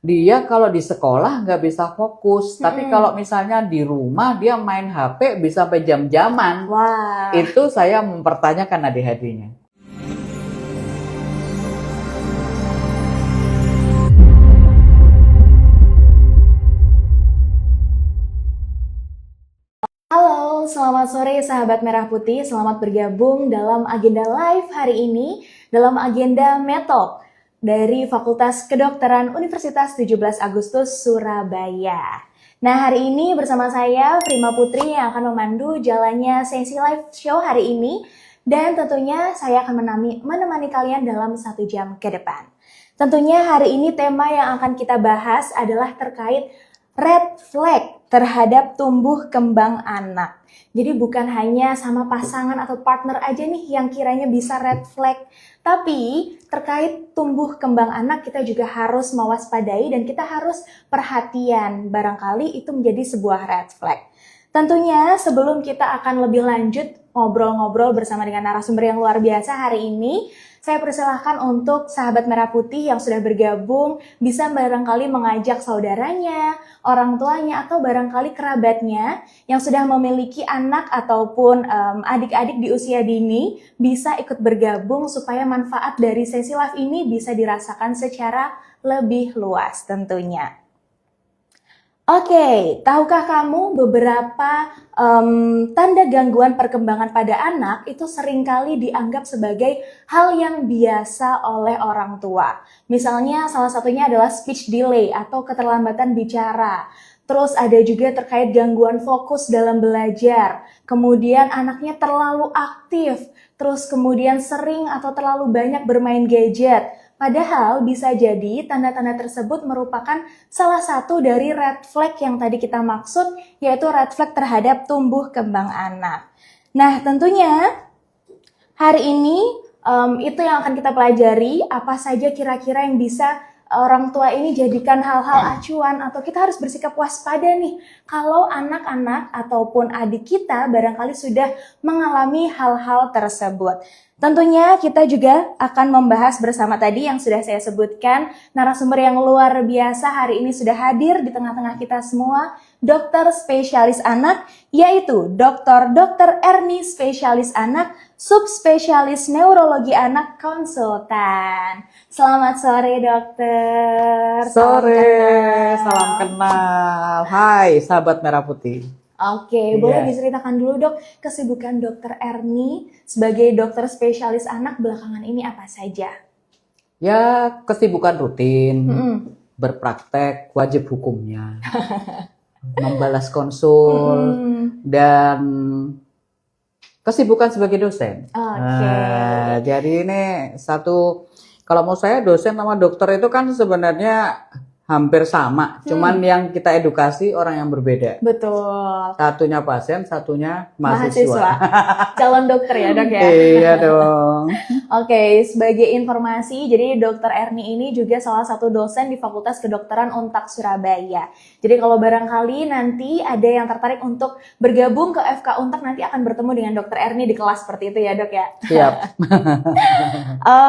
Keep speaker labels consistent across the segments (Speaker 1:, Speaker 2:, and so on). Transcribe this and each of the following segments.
Speaker 1: dia kalau di sekolah nggak bisa fokus, tapi kalau misalnya di rumah dia main HP bisa sampai jam-jaman.
Speaker 2: Wah.
Speaker 1: Itu saya mempertanyakan ADHD-nya.
Speaker 2: Halo, selamat sore sahabat Merah Putih. Selamat bergabung dalam agenda live hari ini dalam agenda Metalk dari Fakultas Kedokteran Universitas 17 Agustus Surabaya. Nah, hari ini bersama saya Prima Putri yang akan memandu jalannya sesi live show hari ini, dan tentunya saya akan menemani kalian dalam 1 jam ke depan. Tentunya hari ini tema yang akan kita bahas adalah terkait red flag terhadap tumbuh kembang anak. Jadi bukan hanya sama pasangan atau partner aja nih yang kiranya bisa red flag, tapi terkait tumbuh kembang anak kita juga harus mewaspadai dan kita harus perhatian. Barangkali itu menjadi sebuah red flag. Tentunya sebelum kita akan lebih lanjut ngobrol-ngobrol bersama dengan narasumber yang luar biasa hari ini, saya persilahkan untuk sahabat Merah Putih yang sudah bergabung bisa barangkali mengajak saudaranya, orang tuanya, atau barangkali kerabatnya yang sudah memiliki anak ataupun adik-adik di usia dini bisa ikut bergabung supaya manfaat dari sesi live ini bisa dirasakan secara lebih luas tentunya. Oke, tahukah kamu beberapa tanda gangguan perkembangan pada anak itu seringkali dianggap sebagai hal yang biasa oleh orang tua. Misalnya salah satunya adalah speech delay atau keterlambatan bicara. Terus ada juga terkait gangguan fokus dalam belajar. Kemudian anaknya terlalu aktif, terus kemudian sering atau terlalu banyak bermain gadget. Padahal bisa jadi tanda-tanda tersebut merupakan salah satu dari red flag yang tadi kita maksud, yaitu red flag terhadap tumbuh kembang anak. Nah, tentunya hari ini itu yang akan kita pelajari, apa saja kira-kira yang bisa orang tua ini jadikan hal-hal acuan atau kita harus bersikap waspada nih kalau anak-anak ataupun adik kita barangkali sudah mengalami hal-hal tersebut. Tentunya kita juga akan membahas bersama tadi yang sudah saya sebutkan, narasumber yang luar biasa hari ini sudah hadir di tengah-tengah kita semua, dokter spesialis anak, yaitu Dr. Erni spesialis anak, subspesialis neurologi anak konsultan. Selamat sore dokter.
Speaker 1: Sore, salam kenal. Hai sahabat Merah Putih.
Speaker 2: Oke, boleh diceritakan dulu dok, kesibukan dokter Erni sebagai dokter spesialis anak belakangan ini apa saja?
Speaker 1: Ya, kesibukan rutin, berpraktek, wajib hukumnya, membalas konsul, dan kesibukan sebagai dosen. Jadi ini satu, kalau mau saya dosen sama dokter itu kan sebenarnya hampir sama, cuman yang kita edukasi orang yang berbeda.
Speaker 2: Betul.
Speaker 1: Satunya pasien, satunya mahasiswa.
Speaker 2: Calon dokter ya dok ya?
Speaker 1: Iya dong.
Speaker 2: Oke, sebagai informasi, jadi dokter Erni ini juga salah satu dosen di Fakultas Kedokteran Untak Surabaya. Jadi kalau barangkali nanti ada yang tertarik untuk bergabung ke FK Untak, nanti akan bertemu dengan dokter Erni di kelas seperti itu ya dok ya?
Speaker 1: Siap.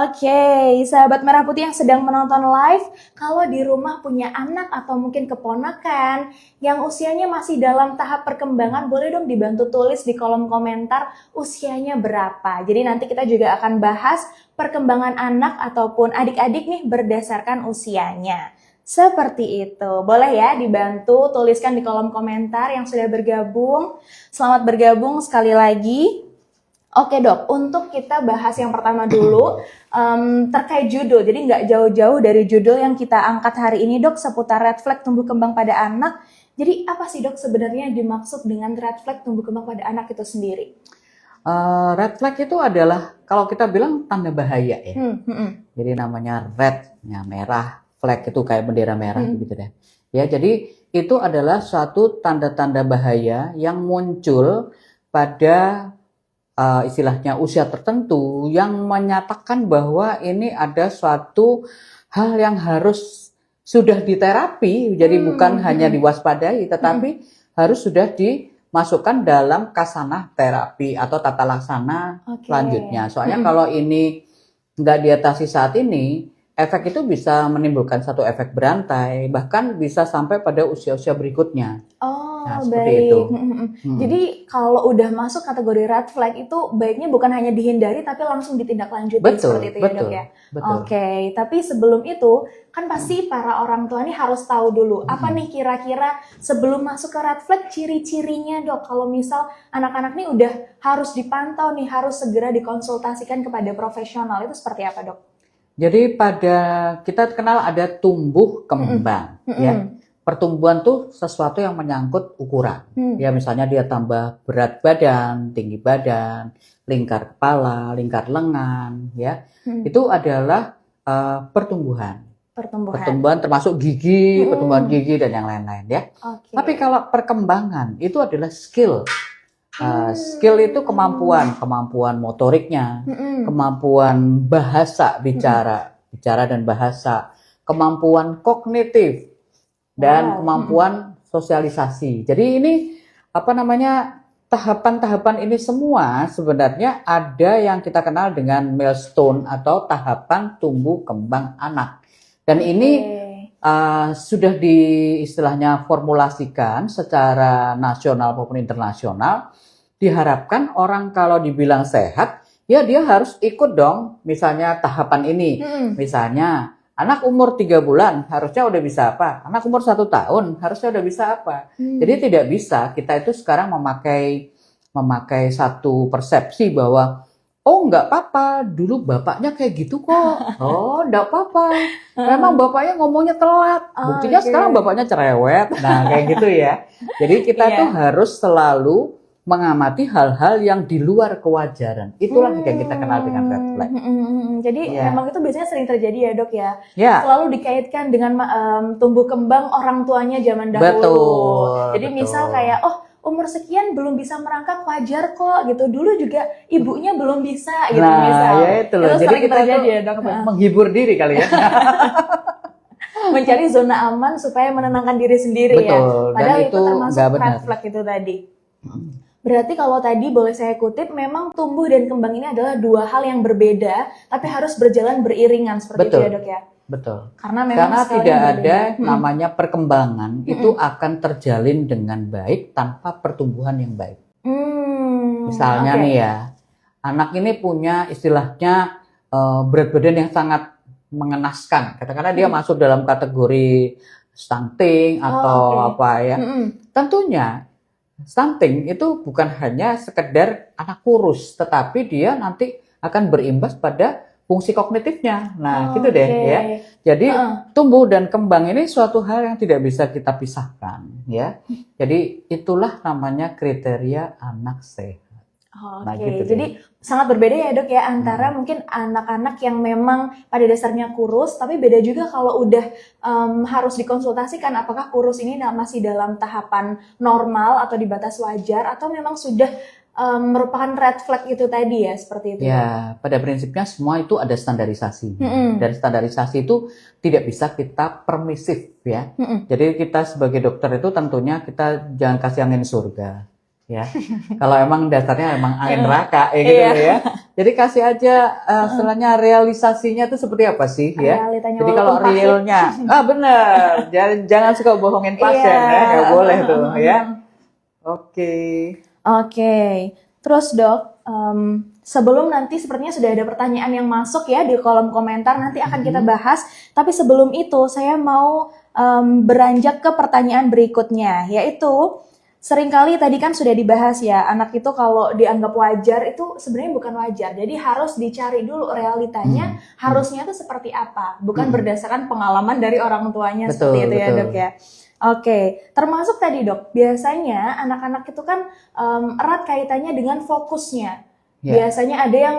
Speaker 2: Oke, sahabat Merah Putih yang sedang menonton live, kalau di rumah punya anak atau mungkin keponakan yang usianya masih dalam tahap perkembangan, boleh dong dibantu tulis di kolom komentar usianya berapa. Jadi nanti kita juga akan bahas perkembangan anak ataupun adik-adik nih berdasarkan usianya. Seperti itu. Boleh ya dibantu tuliskan di kolom komentar yang sudah bergabung. Selamat bergabung sekali lagi. Oke dok, untuk kita bahas yang pertama dulu terkait judul. Jadi nggak jauh-jauh dari judul yang kita angkat hari ini dok, seputar red flag tumbuh kembang pada anak. Jadi apa sih dok sebenarnya yang dimaksud dengan red flag tumbuh kembang pada anak itu sendiri?
Speaker 1: Red flag itu adalah kalau kita bilang tanda bahaya ya. Jadi namanya red, ya merah, flag itu kayak bendera merah gitu deh. Ya, jadi itu adalah suatu tanda-tanda bahaya yang muncul pada istilahnya usia tertentu yang menyatakan bahwa ini ada suatu hal yang harus sudah diterapi, jadi bukan hanya diwaspadai, tetapi harus sudah dimasukkan dalam kasanah terapi atau tata laksana selanjutnya. Soalnya kalau ini nggak diatasi saat ini, efek itu bisa menimbulkan satu efek berantai, bahkan bisa sampai pada usia-usia berikutnya.
Speaker 2: Oh,
Speaker 1: Nah, seperti
Speaker 2: baik.
Speaker 1: itu.
Speaker 2: Jadi kalau udah masuk kategori red flag itu baiknya bukan hanya dihindari tapi langsung ditindaklanjuti seperti itu ya dok ya.
Speaker 1: Betul.
Speaker 2: Oke, tapi sebelum itu kan pasti para orang tua ini harus tahu dulu apa nih kira-kira sebelum masuk ke red flag ciri-cirinya dok. Kalau misal anak-anak nih udah harus dipantau nih, harus segera dikonsultasikan kepada profesional, itu seperti apa dok?
Speaker 1: Jadi kita kenal ada tumbuh kembang, ya. Pertumbuhan tuh sesuatu yang menyangkut ukuran. Ya misalnya dia tambah berat badan, tinggi badan, lingkar kepala, lingkar lengan, ya. Itu adalah pertumbuhan. Pertumbuhan termasuk gigi, pertumbuhan gigi dan yang lain-lain, ya.
Speaker 2: Okay.
Speaker 1: Tapi kalau perkembangan itu adalah skill. Skill itu kemampuan motoriknya, kemampuan bahasa bicara dan bahasa, kemampuan kognitif dan kemampuan sosialisasi. Jadi ini tahapan-tahapan ini semua sebenarnya ada yang kita kenal dengan milestone atau tahapan tumbuh kembang anak. Dan ini sudah istilahnya formulasikan secara nasional maupun internasional. Diharapkan orang kalau dibilang sehat, ya dia harus ikut dong misalnya tahapan ini. Misalnya anak umur 3 bulan harusnya udah bisa apa? Anak umur 1 tahun harusnya udah bisa apa? Jadi tidak bisa kita itu sekarang memakai satu persepsi bahwa oh nggak apa-apa, dulu bapaknya kayak gitu kok. Oh nggak apa-apa, memang bapaknya ngomongnya telat. Buktinya sekarang bapaknya cerewet. Nah kayak gitu ya. Jadi kita tuh harus selalu mengamati hal-hal yang di luar kewajaran. Itulah yang kita kenal dengan red flag.
Speaker 2: Jadi memang itu biasanya sering terjadi ya dok ya.
Speaker 1: Selalu
Speaker 2: dikaitkan dengan tumbuh kembang orang tuanya zaman dahulu. Jadi misal kayak umur sekian belum bisa merangkak, wajar kok gitu. Dulu juga ibunya belum bisa gitu misal.
Speaker 1: Ya itu loh. Jadi kita
Speaker 2: terjadi ya dok.
Speaker 1: Menghibur diri kali ya.
Speaker 2: Mencari zona aman supaya menenangkan diri sendiri ya. Padahal itu termasuk red flag itu tadi. Berarti kalau tadi boleh saya kutip, memang tumbuh dan kembang ini adalah dua hal yang berbeda, tapi harus berjalan beriringan seperti itu ya dok ya?
Speaker 1: Betul.
Speaker 2: Karena
Speaker 1: tidak ada namanya perkembangan itu akan terjalin dengan baik tanpa pertumbuhan yang baik. Misalnya nih ya, anak ini punya istilahnya berat badan yang sangat mengenaskan. Katakanlah dia masuk dalam kategori stunting atau apa ya. Tentunya stunting itu bukan hanya sekedar anak kurus, tetapi dia nanti akan berimbas pada fungsi kognitifnya. Nah, gitu deh ya. Jadi tumbuh dan kembang ini suatu hal yang tidak bisa kita pisahkan ya. Jadi itulah namanya kriteria anak sehat.
Speaker 2: Nah, gitu jadi sangat berbeda ya dok ya antara mungkin anak-anak yang memang pada dasarnya kurus, tapi beda juga kalau udah harus dikonsultasikan apakah kurus ini masih dalam tahapan normal atau di batas wajar atau memang sudah merupakan red flag itu tadi ya seperti itu.
Speaker 1: Ya, pada prinsipnya semua itu ada standarisasi. Dan standarisasi itu tidak bisa kita permisif ya. Jadi kita sebagai dokter itu tentunya kita jangan kasih angin surga. Ya, kalau emang dasarnya emang angin neraka ya gitu ya. Jadi kasih aja istilahnya realisasinya itu seperti apa sih ya. Jadi kalau realnya, benar, jangan suka bohongin pasien ya, nggak boleh tuh ya.
Speaker 2: Oke. Terus dok, sebelum nanti sepertinya sudah ada pertanyaan yang masuk ya di kolom komentar, nanti akan kita bahas. Tapi sebelum itu saya mau beranjak ke pertanyaan berikutnya, yaitu seringkali tadi kan sudah dibahas ya, anak itu kalau dianggap wajar itu sebenarnya bukan wajar. Jadi harus dicari dulu realitanya, harusnya itu seperti apa. Bukan berdasarkan pengalaman dari orang tuanya, seperti itu ya dok ya. Oke, termasuk tadi dok, biasanya anak-anak itu kan erat kaitannya dengan fokusnya. Biasanya ada yang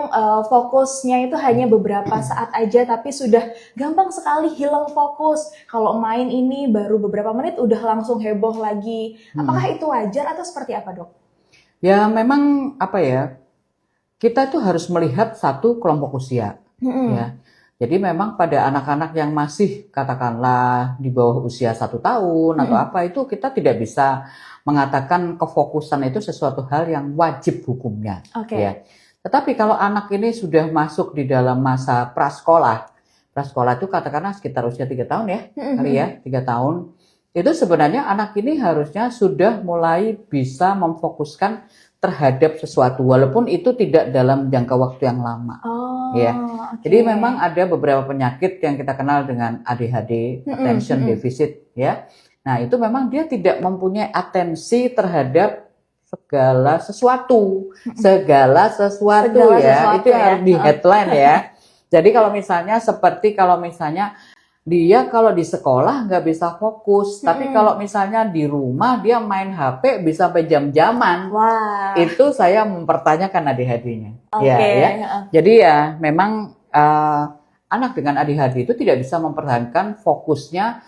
Speaker 2: fokusnya itu hanya beberapa saat aja tapi sudah gampang sekali hilang fokus. Kalau main ini baru beberapa menit udah langsung heboh lagi. Apakah itu wajar atau seperti apa dok?
Speaker 1: Ya memang apa ya, kita tuh harus melihat satu kelompok usia. Ya. Jadi memang pada anak-anak yang masih katakanlah di bawah usia 1 tahun atau apa itu kita tidak bisa mengatakan kefokusan itu sesuatu hal yang wajib hukumnya. Ya. Tetapi kalau anak ini sudah masuk di dalam masa prasekolah, prasekolah itu katakanlah sekitar usia 3 tahun ya, kali ya, 3 tahun. Itu sebenarnya anak ini harusnya sudah mulai bisa memfokuskan terhadap sesuatu, walaupun itu tidak dalam jangka waktu yang lama. Ya.
Speaker 2: Okay.
Speaker 1: Jadi memang ada beberapa penyakit yang kita kenal dengan ADHD, attention deficit, ya. Nah, itu memang dia tidak mempunyai atensi terhadap segala sesuatu ya. Itu harus di headline ya. Jadi kalau misalnya dia kalau di sekolah nggak bisa fokus, tapi kalau misalnya di rumah dia main HP bisa sampai jam-jaman.
Speaker 2: Wah.
Speaker 1: Itu saya mempertanyakan ADHD-nya.
Speaker 2: Okay.
Speaker 1: Ya. Jadi ya memang anak dengan ADHD itu tidak bisa mempertahankan fokusnya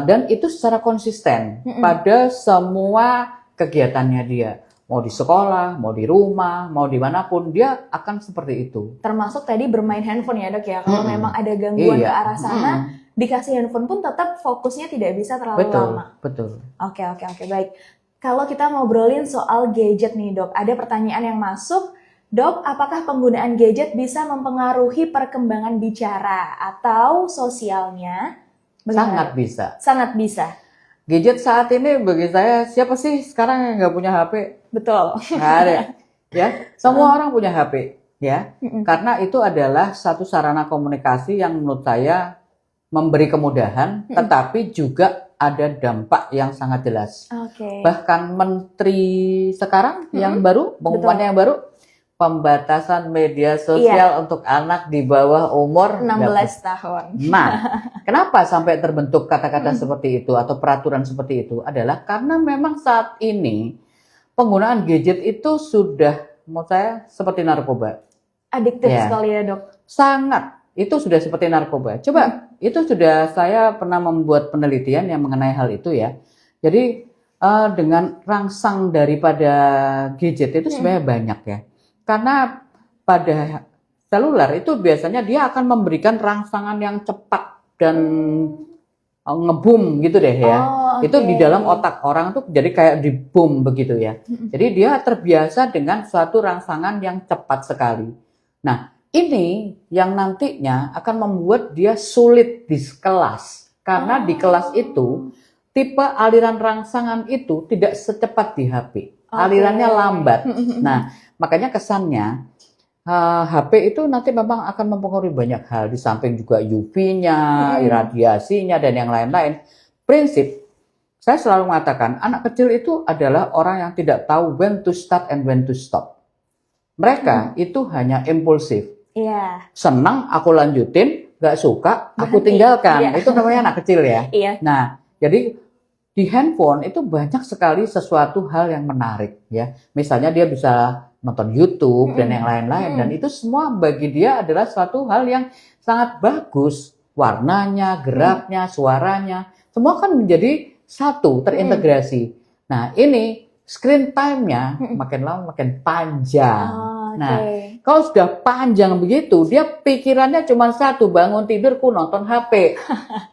Speaker 1: dan itu secara konsisten pada semua kegiatannya dia. Mau di sekolah, mau di rumah, mau dimanapun, dia akan seperti itu.
Speaker 2: Termasuk tadi bermain handphone ya dok ya, kalau memang ada gangguan ke arah sana, dikasih handphone pun tetap fokusnya tidak bisa terlalu lama.
Speaker 1: Betul.
Speaker 2: Oke, baik. Kalau kita ngobrolin soal gadget nih dok, ada pertanyaan yang masuk. Dok, apakah penggunaan gadget bisa mempengaruhi perkembangan bicara atau sosialnya?
Speaker 1: Sangat bisa.
Speaker 2: Sangat bisa.
Speaker 1: Gadget saat ini bagi saya, siapa sih sekarang yang nggak punya HP?
Speaker 2: Betul.
Speaker 1: Nggak ada. Ya, semua orang punya HP. Ya, karena itu adalah satu sarana komunikasi yang menurut saya memberi kemudahan, tetapi juga ada dampak yang sangat jelas.
Speaker 2: Okay.
Speaker 1: Bahkan menteri sekarang yang baru, pengumumannya yang baru, pembatasan media sosial untuk anak di bawah umur
Speaker 2: 16 tahun.
Speaker 1: Nah, kenapa sampai terbentuk kata-kata seperti itu atau peraturan seperti itu adalah karena memang saat ini penggunaan gadget itu sudah menurut saya seperti narkoba.
Speaker 2: Adiktif sekali ya dok.
Speaker 1: Sangat. Itu sudah seperti narkoba. Coba, itu sudah saya pernah membuat penelitian yang mengenai hal itu ya. Jadi dengan rangsang daripada gadget itu sebenarnya banyak ya. Karena pada seluler itu biasanya dia akan memberikan rangsangan yang cepat dan ngebum gitu deh ya. Itu di dalam otak orang tuh jadi kayak di boom begitu ya. Jadi dia terbiasa dengan suatu rangsangan yang cepat sekali. Nah, ini yang nantinya akan membuat dia sulit di kelas. Karena di kelas itu tipe aliran rangsangan itu tidak secepat di HP. Alirannya lambat. Nah, makanya kesannya HP itu nanti memang akan mempengaruhi banyak hal. Di samping juga UV-nya, iradiasinya, dan yang lain-lain. Prinsip, saya selalu mengatakan anak kecil itu adalah orang yang tidak tahu when to start and when to stop. Mereka itu hanya impulsif. Senang aku lanjutin, gak suka aku tinggalkan. Itu namanya anak kecil ya. Nah, jadi di handphone itu banyak sekali sesuatu hal yang menarik ya. Misalnya dia bisa nonton YouTube dan yang lain-lain dan itu semua bagi dia adalah suatu hal yang sangat bagus. Warnanya, geraknya, suaranya, semua kan menjadi satu, terintegrasi. Nah, ini screen time-nya makin lama makin panjang. Nah, kalau sudah panjang begitu, dia pikirannya cuma satu, bangun tidurku nonton HP.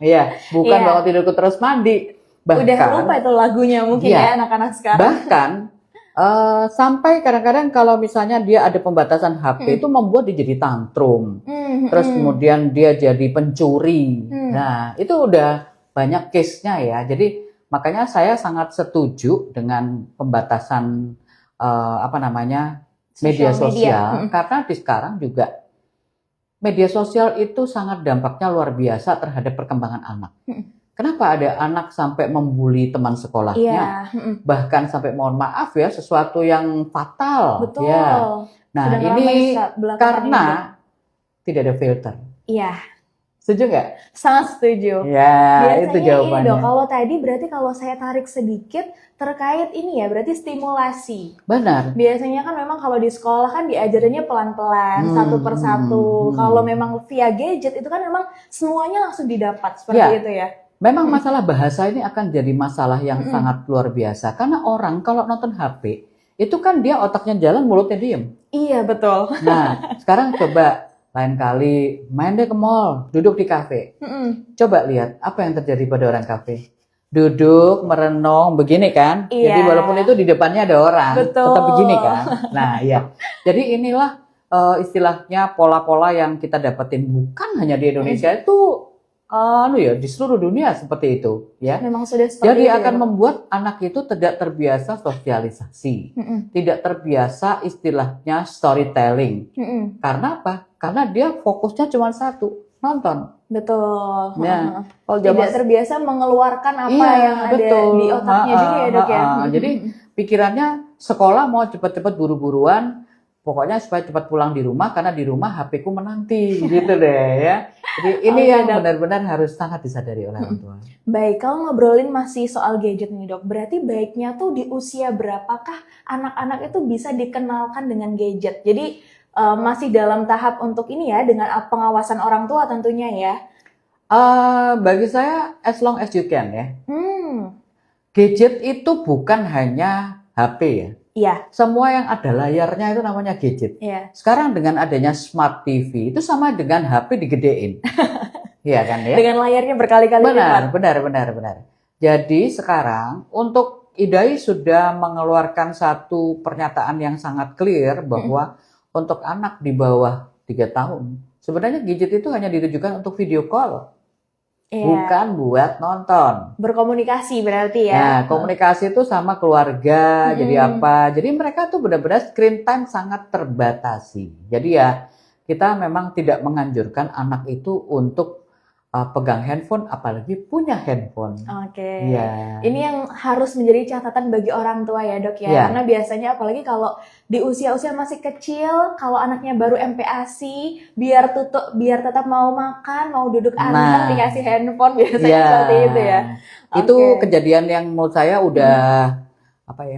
Speaker 1: Ya, bukan bangun tidurku terus mandi. Bahkan,
Speaker 2: udah lupa itu lagunya mungkin ya anak-anak sekarang.
Speaker 1: Bahkan sampai kadang-kadang kalau misalnya dia ada pembatasan HP itu membuat dia jadi tantrum. Terus kemudian dia jadi pencuri. Nah, itu udah banyak case-nya ya. Jadi makanya saya sangat setuju dengan pembatasan media sosial karena di sekarang juga media sosial itu sangat dampaknya luar biasa terhadap perkembangan anak. Kenapa ada anak sampai membuli teman sekolahnya, bahkan sampai mohon maaf ya sesuatu yang fatal.
Speaker 2: Betul.
Speaker 1: Ya. Nah ini karena tidak ada filter.
Speaker 2: Iya.
Speaker 1: Setuju nggak?
Speaker 2: Sangat setuju.
Speaker 1: Ya,
Speaker 2: biasanya
Speaker 1: itu jawabannya.
Speaker 2: Ini dok, kalau tadi berarti kalau saya tarik sedikit terkait ini ya, berarti stimulasi.
Speaker 1: Benar.
Speaker 2: Biasanya kan memang kalau di sekolah kan diajarannya pelan-pelan, satu per satu. Kalau memang via gadget itu kan memang semuanya langsung didapat seperti itu ya.
Speaker 1: Memang masalah bahasa ini akan jadi masalah yang sangat luar biasa. Karena orang kalau nonton HP, itu kan dia otaknya jalan, mulutnya diem.
Speaker 2: Iya, betul.
Speaker 1: Nah, sekarang coba lain kali main deh ke mall, duduk di kafe. Coba lihat apa yang terjadi pada orang kafe. Duduk, merenung, begini kan. Jadi walaupun itu di depannya ada orang, tetap begini kan. Nah, ya. Jadi inilah istilahnya pola-pola yang kita dapetin bukan hanya di Indonesia itu di seluruh dunia seperti itu ya.
Speaker 2: Memang sudah seperti
Speaker 1: Jadi
Speaker 2: itu
Speaker 1: akan
Speaker 2: ya, Dok?
Speaker 1: membuat anak itu tidak terbiasa sosialisasi, tidak terbiasa istilahnya storytelling. Karena apa? Karena dia fokusnya cuma satu, nonton.
Speaker 2: Betul.
Speaker 1: Nah, kalau
Speaker 2: Tidak terbiasa mengeluarkan apa
Speaker 1: iya,
Speaker 2: yang ada
Speaker 1: betul.
Speaker 2: di otaknya juga ya, Dok ya.
Speaker 1: Jadi pikirannya sekolah mau cepet-cepet buru-buruan, pokoknya supaya cepat pulang di rumah karena di rumah HP-ku menanti gitu deh ya. Jadi ini
Speaker 2: Oke,
Speaker 1: yang
Speaker 2: Dok.
Speaker 1: benar-benar harus sangat disadari oleh orang tua.
Speaker 2: Baik, kalau ngobrolin masih soal gadget nih, Dok, berarti baiknya tuh di usia berapakah anak-anak itu bisa dikenalkan dengan gadget? Jadi masih dalam tahap untuk ini ya, dengan pengawasan orang tua tentunya ya.
Speaker 1: Bagi saya as long as you can ya.
Speaker 2: Hmm,
Speaker 1: Gadget itu bukan hanya HP ya.
Speaker 2: iya,
Speaker 1: Semua yang ada layarnya itu namanya gadget.
Speaker 2: iya.
Speaker 1: Sekarang dengan adanya smart TV itu sama dengan HP digedein. Iya kan ya?
Speaker 2: Dengan layarnya berkali-kali lipat.
Speaker 1: Benar. Jadi sekarang untuk IDAI sudah mengeluarkan satu pernyataan yang sangat clear bahwa untuk anak di bawah 3 tahun, sebenarnya gadget itu hanya ditujukan untuk video call,
Speaker 2: Iya.
Speaker 1: bukan buat nonton.
Speaker 2: Berkomunikasi berarti ya.
Speaker 1: Nah, komunikasi itu sama keluarga, jadi apa? Jadi mereka tuh benar-benar screen time sangat terbatasi. Jadi ya kita memang tidak menganjurkan anak itu untuk pegang handphone, apalagi punya handphone.
Speaker 2: Oke.
Speaker 1: Iya.
Speaker 2: Ini yang harus menjadi catatan bagi orang tua ya, Dok ya.
Speaker 1: Iya.
Speaker 2: Karena biasanya apalagi kalau di usia-usia masih kecil, kalau anaknya baru MPASI, biar tetap mau makan, mau duduk anteng dikasih handphone biasanya seperti itu ya.
Speaker 1: Itu
Speaker 2: Oke.
Speaker 1: kejadian yang menurut saya udah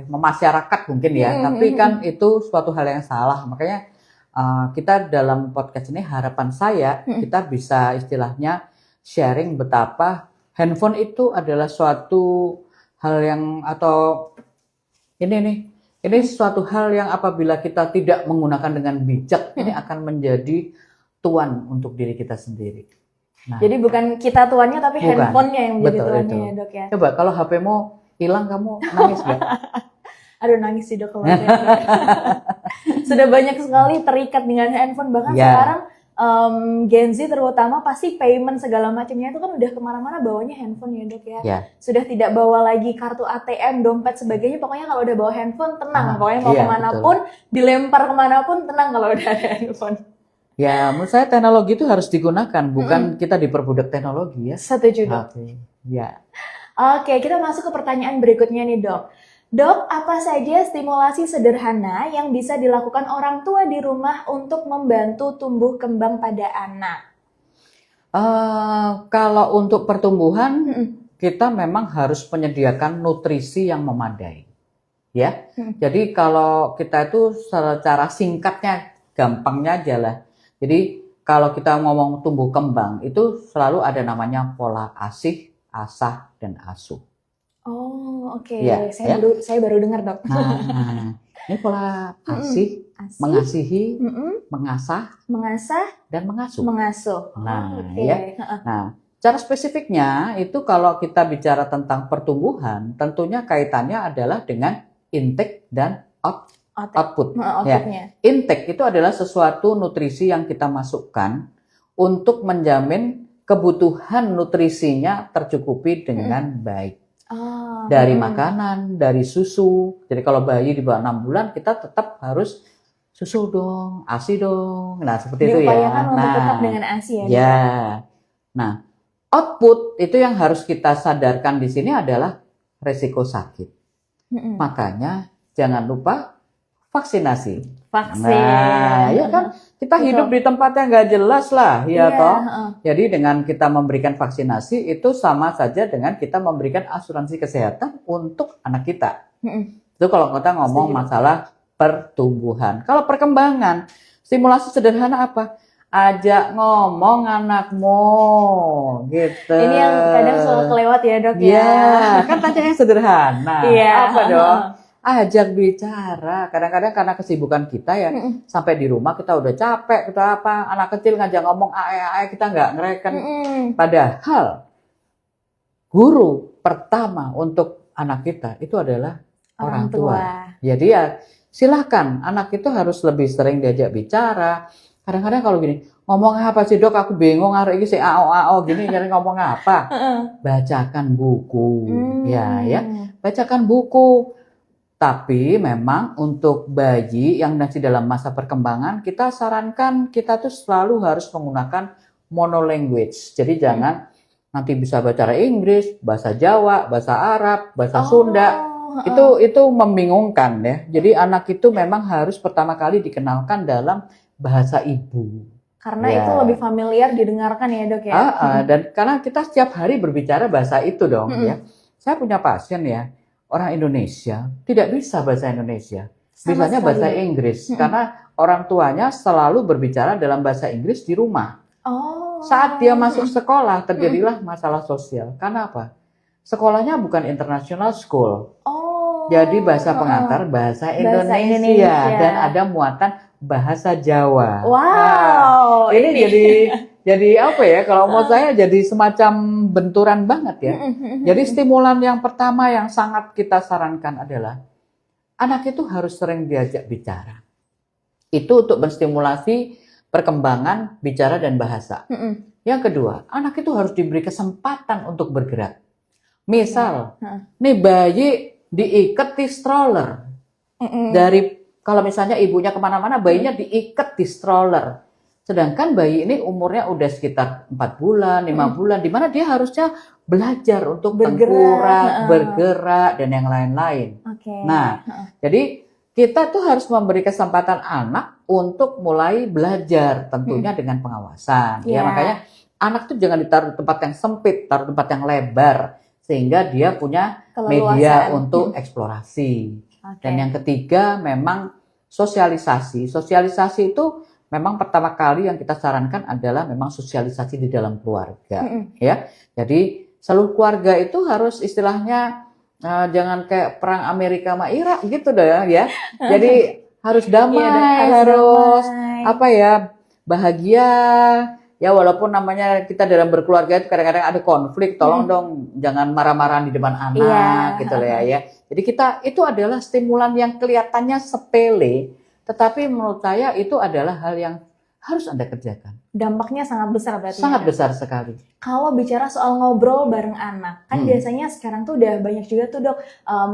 Speaker 1: memasyarakat mungkin ya. Tapi kan itu suatu hal yang salah. Makanya kita dalam podcast ini harapan saya kita bisa istilahnya sharing betapa handphone itu adalah suatu hal yang ini suatu hal yang apabila kita tidak menggunakan dengan bijak ini akan menjadi tuan untuk diri kita sendiri. Nah,
Speaker 2: Jadi bukan kita tuannya tapi
Speaker 1: bukan.
Speaker 2: handphonenya yang menjadi
Speaker 1: Betul,
Speaker 2: tuannya
Speaker 1: itu.
Speaker 2: ya, Dok ya.
Speaker 1: Coba kalau HP-mu hilang kamu nangis gak?
Speaker 2: Aduh, nangis sih, Dok, kalau sudah banyak sekali terikat dengan handphone, bahkan
Speaker 1: Ya.
Speaker 2: sekarang Gen Z terutama pasti payment segala macamnya itu kan udah kemana-mana bawanya handphone ya, Dok ya.
Speaker 1: Ya.
Speaker 2: Sudah tidak bawa lagi kartu ATM, dompet sebagainya, pokoknya kalau udah bawa handphone tenang, pokoknya mau
Speaker 1: iya,
Speaker 2: kemanapun, dilempar kemanapun tenang kalau udah ada handphone.
Speaker 1: Ya, menurut saya teknologi itu harus digunakan, bukan kita diperbudak teknologi ya.
Speaker 2: Setuju, Dok.
Speaker 1: Oke. Ya.
Speaker 2: Oke, kita masuk ke pertanyaan berikutnya nih, Dok. Dok, apa saja stimulasi sederhana yang bisa dilakukan orang tua di rumah untuk membantu tumbuh kembang pada anak?
Speaker 1: Kalau untuk pertumbuhan, kita memang harus menyediakan nutrisi yang memadai. Ya. Jadi kalau kita itu secara singkatnya, gampangnya aja lah. Jadi kalau kita ngomong tumbuh kembang, itu selalu ada namanya pola asih, asah, dan asuh.
Speaker 2: Oh, oke.
Speaker 1: Ya,
Speaker 2: Saya baru dengar, Dok.
Speaker 1: Nah, ini pola asih,
Speaker 2: Asih,
Speaker 1: mengasihi, mengasah,
Speaker 2: mengasah,
Speaker 1: dan mengasuh.
Speaker 2: mengasuh.
Speaker 1: Nah,
Speaker 2: Oke.
Speaker 1: ya. Nah, cara spesifiknya itu kalau kita bicara tentang pertumbuhan, tentunya kaitannya adalah dengan intake dan output.
Speaker 2: Outputnya.
Speaker 1: Intake itu adalah sesuatu nutrisi yang kita masukkan untuk menjamin kebutuhan nutrisinya tercukupi dengan baik. Dari makanan, dari susu. Jadi kalau bayi di bawah 6 bulan kita tetap harus susu dong, ASI dong. Nah, seperti itu ya.
Speaker 2: Diupayakan untuk tetap dengan ASI ya.
Speaker 1: Ya. Nah, output itu yang harus kita sadarkan di sini adalah resiko sakit. Makanya jangan lupa vaksinasi.
Speaker 2: Vaksin.
Speaker 1: Nah, ya kan kita hidup di tempat yang nggak jelas lah, ya toh. Jadi dengan kita memberikan vaksinasi itu sama saja dengan kita memberikan asuransi kesehatan untuk anak kita. Itu kalau kita ngomong masalah pertumbuhan. Kalau perkembangan, stimulasi sederhana apa? Ajak ngomong anakmu, gitu.
Speaker 2: Ini yang kadang suka kelewat ya, Dok ya.
Speaker 1: Iya, kan tanya yang sederhana.
Speaker 2: Iya.
Speaker 1: Apa dong? Ajak bicara. Kadang-kadang karena kesibukan kita ya, sampai di rumah kita udah capek, kita apa, anak kecil ngajak ngomong ae kita nggak ngereken. Padahal guru pertama untuk anak kita itu adalah orang tua. Jadi ya silahkan anak itu harus lebih sering diajak bicara. Kadang-kadang kalau gini, ngomong apa sih dok, aku bingung hari ini si ao gini, nyari ngomong apa? Bacakan buku, ya, bacakan buku. Tapi memang untuk bayi yang masih dalam masa perkembangan, kita sarankan kita tuh selalu harus menggunakan monolanguage. Jadi jangan nanti bisa bahasa Inggris, bahasa Jawa, bahasa Arab, bahasa Sunda. Itu membingungkan ya. Jadi anak itu memang harus pertama kali dikenalkan dalam bahasa ibu.
Speaker 2: Karena itu lebih familiar didengarkan ya dok ya.
Speaker 1: Dan karena kita setiap hari berbicara bahasa itu dong ya. Saya punya pasien ya, orang Indonesia tidak bisa bahasa Indonesia. Bisanya bahasa Inggris. Karena orang tuanya selalu berbicara dalam bahasa Inggris di rumah. Saat dia masuk sekolah terjadilah masalah sosial. Karena apa? Sekolahnya bukan international school. Jadi bahasa pengantar bahasa Indonesia dan ada muatan bahasa Jawa.
Speaker 2: Wow.
Speaker 1: Ini jadi apa ya? Kalau mau saya jadi semacam benturan banget ya. Jadi stimulan yang pertama yang sangat kita sarankan adalah anak itu harus sering diajak bicara. Itu untuk menstimulasi perkembangan bicara dan bahasa. Yang kedua, anak itu harus diberi kesempatan untuk bergerak. Misal, nih bayi diikat di stroller. Dari kalau misalnya ibunya kemana-mana, bayinya diikat di stroller. Sedangkan bayi ini umurnya udah sekitar 4 bulan, 5 bulan, di mana dia harusnya belajar untuk bergerak, dan yang lain-lain. Nah, jadi kita tuh harus memberi kesempatan anak untuk mulai belajar, tentunya dengan pengawasan. Ya, makanya anak tuh jangan ditaruh di tempat yang sempit, taruh di tempat yang lebar, sehingga dia punya media untuk eksplorasi. Dan yang ketiga memang sosialisasi. Sosialisasi itu memang pertama kali yang kita sarankan adalah memang sosialisasi di dalam keluarga. Ya, jadi seluruh keluarga itu harus istilahnya jangan kayak perang Amerika sama Irak gitu deh ya. Jadi harus damai, harus apa ya, bahagia. Ya walaupun namanya kita dalam berkeluarga itu kadang-kadang ada konflik, tolong dong jangan marah-marahan di depan anak gitu ya. Jadi itu adalah stimulan yang kelihatannya sepele, tetapi menurut saya itu adalah hal yang harus Anda kerjakan.
Speaker 2: Dampaknya sangat besar berarti.
Speaker 1: Sangat besar sekali.
Speaker 2: Kalau bicara soal ngobrol bareng anak, kan biasanya sekarang tuh udah banyak juga tuh dok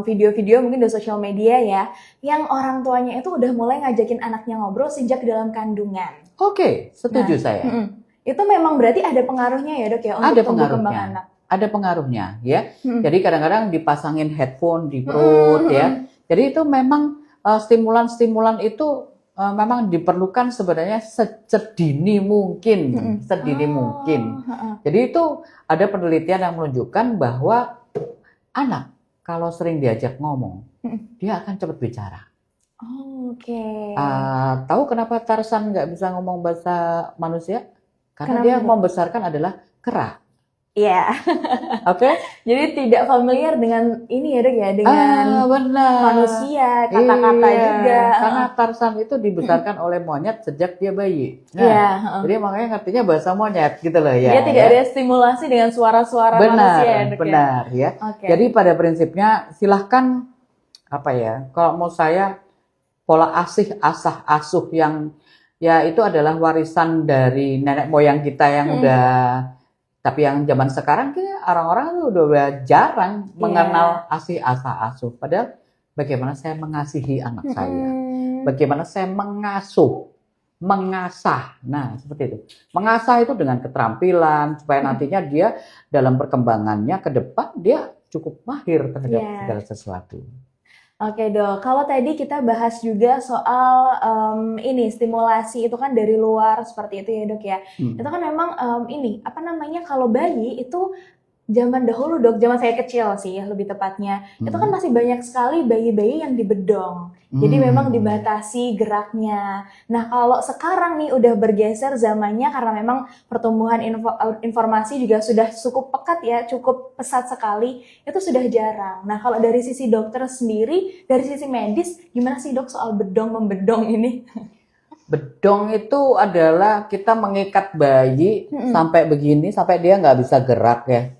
Speaker 2: video-video mungkin di sosial media ya, yang orang tuanya itu udah mulai ngajakin anaknya ngobrol sejak dalam kandungan.
Speaker 1: Oke, setuju saya.
Speaker 2: Itu memang berarti ada pengaruhnya ya dok ya untuk tumbuh kembang anak.
Speaker 1: Ada pengaruhnya ya. Jadi kadang-kadang dipasangin headphone di perut ya. Jadi itu memang stimulan-stimulan itu memang diperlukan sebenarnya sedini mungkin, Jadi itu ada penelitian yang menunjukkan bahwa anak kalau sering diajak ngomong, dia akan cepat bicara. Tahu kenapa Tarzan nggak bisa ngomong bahasa manusia? Karena dia membesarkan adalah kera.
Speaker 2: Iya. Jadi tidak familiar dengan ini ya dok ya, dengan manusia, kata-kata juga.
Speaker 1: Karena Tarzan itu dibesarkan oleh monyet sejak dia bayi. Jadi makanya ngertinya bahasa monyet gitu loh ya.
Speaker 2: Dia tidak ada stimulasi dengan suara-suara manusia ya dok.
Speaker 1: Benar ya. Jadi pada prinsipnya silahkan kalau mau saya pola asah asuh yang ya itu adalah warisan dari nenek moyang kita yang tapi yang zaman sekarang kayaknya orang-orang udah jarang mengenal asah asuh. Padahal bagaimana saya mengasihi anak saya, bagaimana saya mengasah. Nah seperti itu. Mengasah itu dengan keterampilan supaya nantinya dia dalam perkembangannya ke depan dia cukup mahir terhadap segala sesuatu.
Speaker 2: Oke dok, kalau tadi kita bahas juga soal stimulasi itu kan dari luar seperti itu ya dok ya. Itu kan memang kalau bayi itu zaman dahulu dok, zaman saya kecil sih lebih tepatnya, itu kan masih banyak sekali bayi-bayi yang dibedong. Jadi memang dibatasi geraknya. Nah kalau sekarang nih udah bergeser zamannya karena memang pertumbuhan informasi juga sudah cukup pekat ya, cukup pesat sekali, itu sudah jarang. Nah kalau dari sisi dokter sendiri, dari sisi medis, gimana sih dok soal bedong-membedong ini?
Speaker 1: Bedong itu adalah kita mengikat bayi sampai begini, sampai dia nggak bisa gerak ya.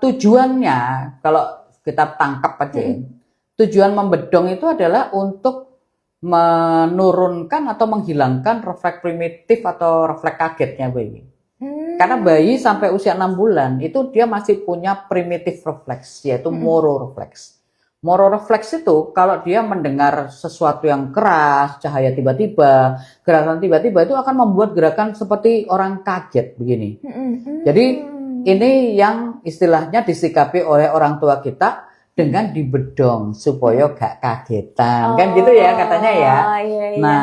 Speaker 1: Tujuannya kalau kita tangkap aja, tujuan membedong itu adalah untuk menurunkan atau menghilangkan refleks primitif atau refleks kagetnya bayi. Karena bayi sampai usia 6 bulan itu dia masih punya primitif refleks, yaitu mororefleks. Mororefleks itu kalau dia mendengar sesuatu yang keras, cahaya tiba-tiba, gerakan tiba-tiba itu akan membuat gerakan seperti orang kaget begini. Jadi ini yang istilahnya disikapi oleh orang tua kita dengan dibedong supaya gak kagetan. Kan gitu ya katanya ya.
Speaker 2: Iya.
Speaker 1: Nah,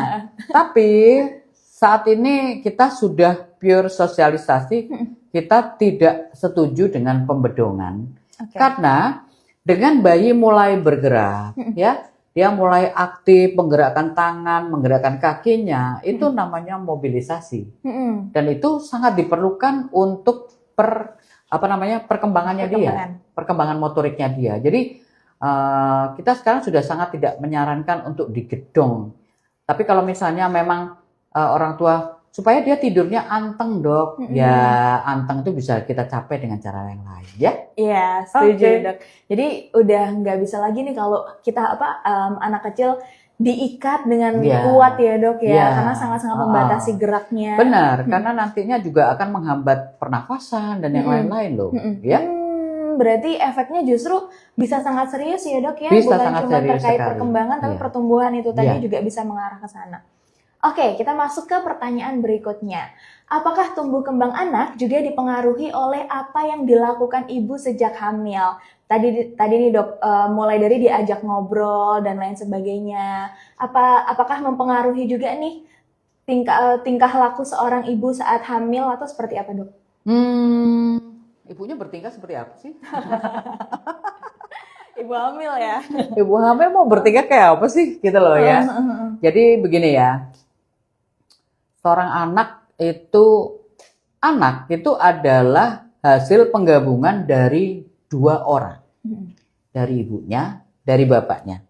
Speaker 1: tapi saat ini kita sudah pure sosialisasi, kita tidak setuju dengan pembedongan. Karena dengan bayi mulai bergerak, ya, dia mulai aktif menggerakkan tangan, menggerakkan kakinya, itu namanya mobilisasi. Dan itu sangat diperlukan untuk perkembangannya dia, perkembangan motoriknya dia. Jadi kita sekarang sudah sangat tidak menyarankan untuk digedong. Tapi kalau misalnya memang orang tua supaya dia tidurnya anteng dok, ya anteng itu bisa kita capai dengan cara yang lain, ya?
Speaker 2: Iya, setuju dok. Jadi udah nggak bisa lagi nih kalau kita anak kecil diikat dengan kuat ya dok ya, karena sangat-sangat membatasi geraknya.
Speaker 1: Benar, karena nantinya juga akan menghambat pernafasan dan yang lain-lain loh, ya.
Speaker 2: Berarti efeknya justru bisa sangat serius ya dok ya,
Speaker 1: bisa
Speaker 2: bukan
Speaker 1: sangat
Speaker 2: cuma
Speaker 1: serius
Speaker 2: terkait
Speaker 1: sekali.
Speaker 2: perkembangan, tapi pertumbuhan itu tadi juga bisa mengarah ke sana. Oke, kita masuk ke pertanyaan berikutnya. Apakah tumbuh kembang anak juga dipengaruhi oleh apa yang dilakukan ibu sejak hamil? Tadi nih dok, mulai dari diajak ngobrol dan lain sebagainya. Apakah mempengaruhi juga nih tingkah laku seorang ibu saat hamil atau seperti apa dok?
Speaker 1: Ibunya bertingkah seperti apa sih?
Speaker 2: Ibu hamil ya?
Speaker 1: Ibu hamil mau bertingkah kayak apa sih? Gitu loh ya. Jadi begini ya. Seorang anak itu adalah hasil penggabungan dari dua orang. Dari ibunya, dari bapaknya.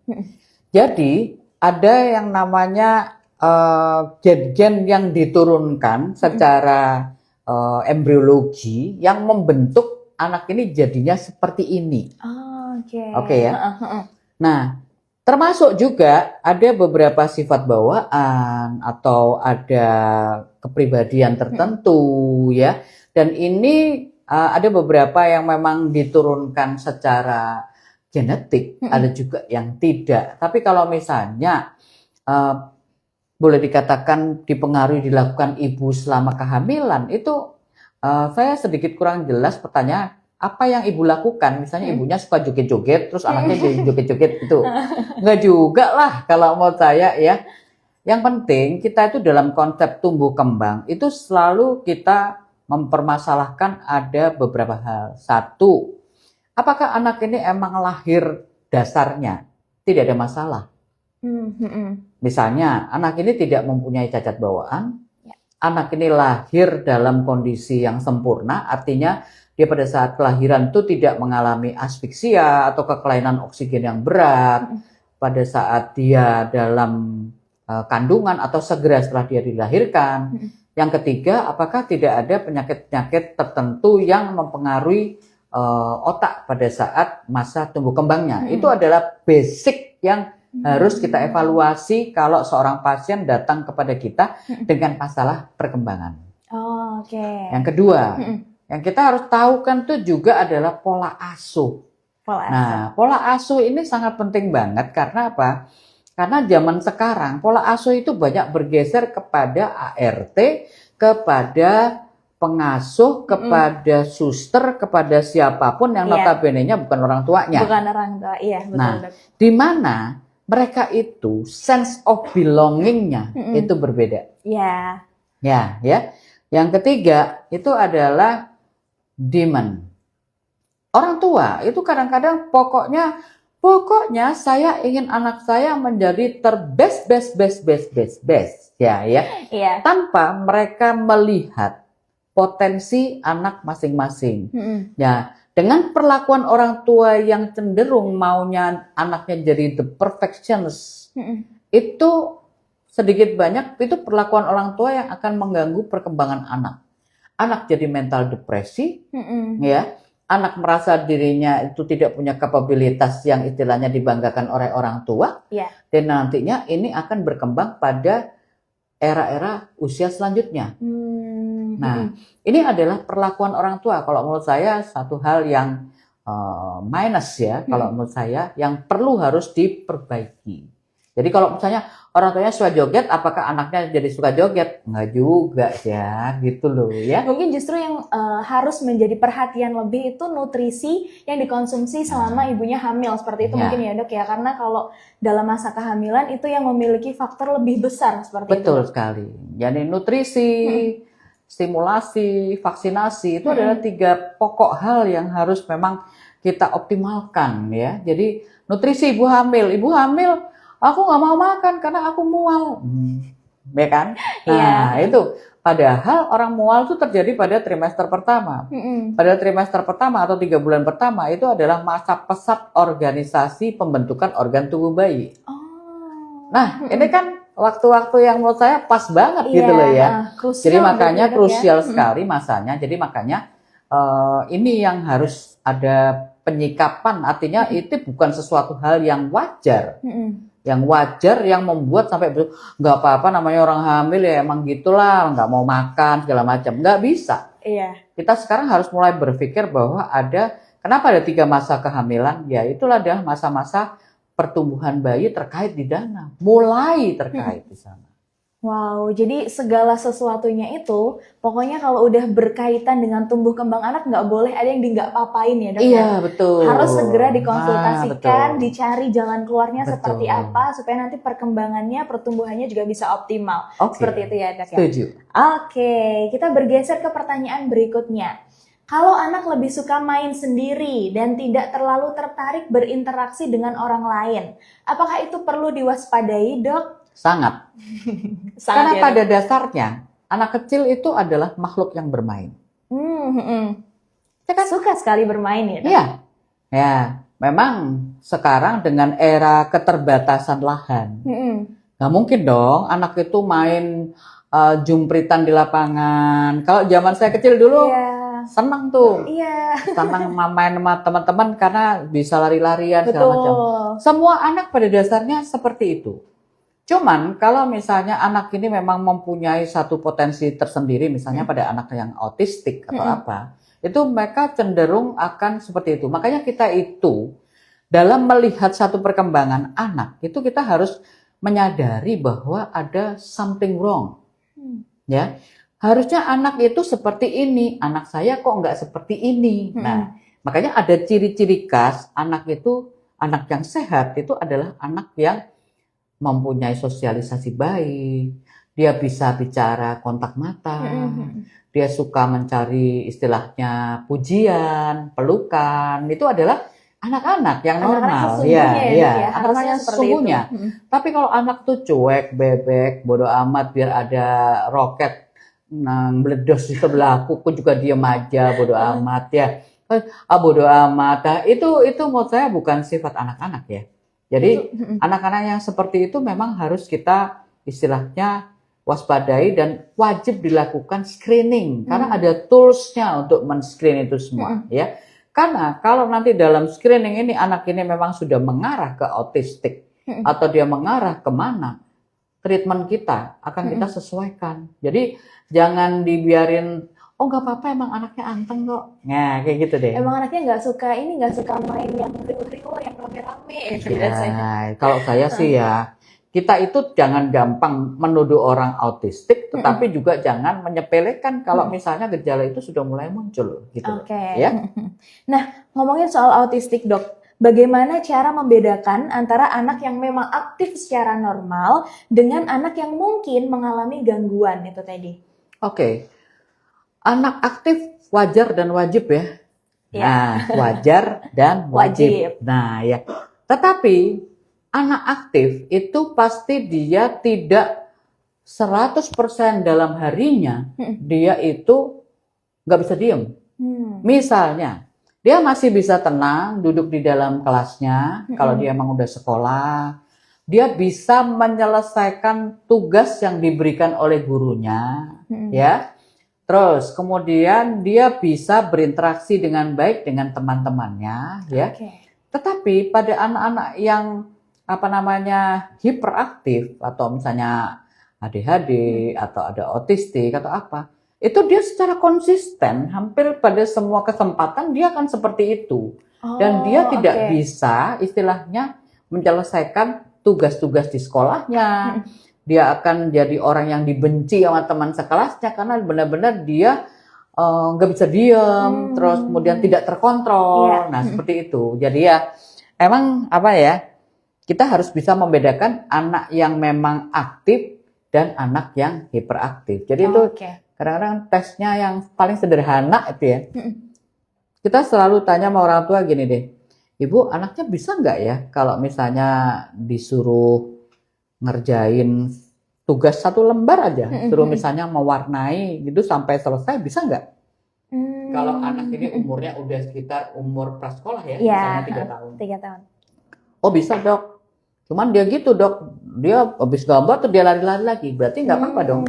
Speaker 1: Jadi ada yang namanya gen-gen yang diturunkan secara embriologi yang membentuk anak ini jadinya seperti ini. Oke ya. Nah, termasuk juga ada beberapa sifat bawaan atau ada kepribadian tertentu ya. Dan ini ada beberapa yang memang diturunkan secara genetik, ada juga yang tidak. Tapi kalau misalnya boleh dikatakan dipengaruhi dilakukan ibu selama kehamilan, itu saya sedikit kurang jelas pertanyaan. Apa yang ibu lakukan? Misalnya ibunya suka joget-joget, terus anaknya jadi joget-joget gitu. Enggak juga lah kalau mau saya ya. Yang penting kita itu dalam konsep tumbuh kembang, itu selalu kita mempermasalahkan ada beberapa hal. Satu, apakah anak ini emang lahir dasarnya tidak ada masalah? Misalnya anak ini tidak mempunyai cacat bawaan, anak ini lahir dalam kondisi yang sempurna, artinya dia pada saat kelahiran itu tidak mengalami asfiksia atau kekelainan oksigen yang berat. Pada saat dia dalam kandungan atau segera setelah dia dilahirkan. Yang ketiga, apakah tidak ada penyakit-penyakit tertentu yang mempengaruhi otak pada saat masa tumbuh kembangnya. Itu adalah basic yang harus kita evaluasi kalau seorang pasien datang kepada kita dengan masalah perkembangan. Yang kedua, yang kita harus tahu kan itu juga adalah pola asuh. Pola asuh ini sangat penting banget karena apa? Karena zaman sekarang pola asuh itu banyak bergeser kepada ART, kepada pengasuh, kepada suster, kepada siapapun yang notabene-nya bukan orang tuanya.
Speaker 2: Bukan orang tua, iya betul.
Speaker 1: Nah, di mana mereka itu sense of belonging-nya itu berbeda.
Speaker 2: Iya.
Speaker 1: Ya. Yang ketiga itu adalah demand. Orang tua itu kadang-kadang pokoknya saya ingin anak saya menjadi terbest ya. Tanpa mereka melihat potensi anak masing-masing. Ya, dengan perlakuan orang tua yang cenderung maunya anaknya jadi the perfectionist, itu sedikit banyak itu perlakuan orang tua yang akan mengganggu perkembangan anak. Anak jadi mental depresi, ya. anak merasa dirinya itu tidak punya kapabilitas yang istilahnya dibanggakan oleh orang tua, dan nantinya ini akan berkembang pada era-era usia selanjutnya. Nah, ini adalah perlakuan orang tua. Kalau menurut saya satu hal yang minus ya, kalau menurut saya yang perlu harus diperbaiki. Jadi kalau misalnya orang tuanya suka joget, apakah anaknya jadi suka joget? Enggak juga ya, gitu loh ya.
Speaker 2: Mungkin justru yang harus menjadi perhatian lebih itu nutrisi yang dikonsumsi selama ibunya hamil, seperti itu mungkin ya dok ya. Karena kalau dalam masa kehamilan itu yang memiliki faktor lebih besar seperti itu.
Speaker 1: Betul sekali. Jadi nutrisi, stimulasi, vaksinasi itu adalah 3 pokok hal yang harus memang kita optimalkan ya. Jadi nutrisi ibu hamil, aku nggak mau makan karena aku mual, ya kan? Nah itu padahal orang mual itu terjadi pada trimester pertama. Pada trimester pertama atau 3 bulan pertama itu adalah masa pesat organisasi pembentukan organ tubuh bayi. Nah ini kan waktu-waktu yang menurut saya pas banget gitu loh ya. Jadi makanya krusial sekali masanya. Jadi makanya ini yang harus ada penyikapan, artinya itu bukan sesuatu hal yang wajar. Yang wajar yang membuat sampai nggak apa-apa namanya orang hamil ya emang gitulah, nggak mau makan segala macam, nggak bisa. Kita sekarang harus mulai berpikir bahwa kenapa ada 3 masa kehamilan, ya itulah adalah masa-masa pertumbuhan bayi terkait di dana, mulai terkait di sana.
Speaker 2: Wow, jadi segala sesuatunya itu pokoknya kalau udah berkaitan dengan tumbuh kembang anak nggak boleh ada yang nggak papain ya dok.
Speaker 1: Iya betul.
Speaker 2: Harus segera dikonsultasikan, dicari jalan keluarnya seperti apa supaya nanti perkembangannya, pertumbuhannya juga bisa optimal. Seperti itu ya dok ya.
Speaker 1: Setuju.
Speaker 2: Oke, kita bergeser ke pertanyaan berikutnya. Kalau anak lebih suka main sendiri dan tidak terlalu tertarik berinteraksi dengan orang lain, apakah itu perlu diwaspadai dok?
Speaker 1: Sangat. Karena pada dasarnya anak kecil itu adalah makhluk yang bermain.
Speaker 2: Saya kan suka sekali bermain ya.
Speaker 1: Iya. Ya, memang sekarang dengan era keterbatasan lahan, nggak mungkin dong anak itu main jumpritan di lapangan. Kalau zaman saya kecil dulu senang tuh, senang main sama teman-teman karena bisa lari-larian segala macam. Semua anak pada dasarnya seperti itu. Cuman kalau misalnya anak ini memang mempunyai satu potensi tersendiri, misalnya pada anak yang autistik atau apa, itu mereka cenderung akan seperti itu. Makanya kita itu dalam melihat satu perkembangan anak, itu kita harus menyadari bahwa ada something wrong. Ya, harusnya anak itu seperti ini, anak saya kok nggak seperti ini. Nah, makanya ada ciri-ciri khas anak itu, anak yang sehat itu adalah anak yang mempunyai sosialisasi baik, dia bisa bicara kontak mata, dia suka mencari istilahnya pujian, pelukan, itu adalah anak-anak yang normal, anak-anak sesungguhnya. Tapi kalau anak tuh cuek, bebek, bodoh amat, biar ada roket meledos di sebelahku, aku juga diem aja, bodoh amat ya, bodoh amat. Nah, itu menurut saya bukan sifat anak-anak ya. Jadi anak-anak yang seperti itu memang harus kita istilahnya waspadai dan wajib dilakukan screening karena ada toolsnya untuk men-screen itu semua ya. Karena kalau nanti dalam screening ini anak ini memang sudah mengarah ke autistik atau dia mengarah kemana, treatment kita akan kita sesuaikan. Jadi jangan dibiarin, oh nggak apa-apa emang anaknya anteng kok. Nah kayak gitu deh.
Speaker 2: Emang anaknya nggak suka main yang riuh-riuh, yang rame-rame.
Speaker 1: Kalau saya sih ya, kita itu jangan gampang menuduh orang autistik, tetapi juga jangan menyepelekan kalau misalnya gejala itu sudah mulai muncul. Gitu. Ya?
Speaker 2: Nah ngomongin soal autistik dok, bagaimana cara membedakan antara anak yang memang aktif secara normal dengan anak yang mungkin mengalami gangguan itu tadi?
Speaker 1: Anak aktif wajar dan wajib ya. Nah, wajar dan wajib. Nah, ya. Tetapi anak aktif itu pasti dia tidak 100% dalam harinya dia itu nggak bisa diem. Misalnya, dia masih bisa tenang duduk di dalam kelasnya kalau dia emang udah sekolah. Dia bisa menyelesaikan tugas yang diberikan oleh gurunya, ya. Terus kemudian dia bisa berinteraksi dengan baik dengan teman-temannya, ya. Tetapi pada anak-anak yang hiperaktif atau misalnya ADHD atau ada autistik atau apa, itu dia secara konsisten hampir pada semua kesempatan dia akan seperti itu. Dan dia tidak bisa istilahnya menyelesaikan tugas-tugas di sekolahnya. Dia akan jadi orang yang dibenci sama teman sekelasnya karena benar-benar dia nggak bisa diem, terus kemudian tidak terkontrol. Nah, seperti itu. Jadi ya emang kita harus bisa membedakan anak yang memang aktif dan anak yang hiperaktif. Jadi itu kadang-kadang tesnya yang paling sederhana itu ya. Kita selalu tanya sama orang tua gini deh, Ibu, anaknya bisa nggak ya kalau misalnya disuruh ngerjain tugas 1 lembar aja, suruh misalnya mewarnai gitu sampai selesai, bisa nggak? Kalau anak ini umurnya udah sekitar umur prasekolah ya, misalnya 3 tahun.
Speaker 2: 3 tahun.
Speaker 1: Oh bisa dok, cuman dia gitu dok, dia habis gambar tuh dia lari-lari lagi, berarti nggak apa-apa dong.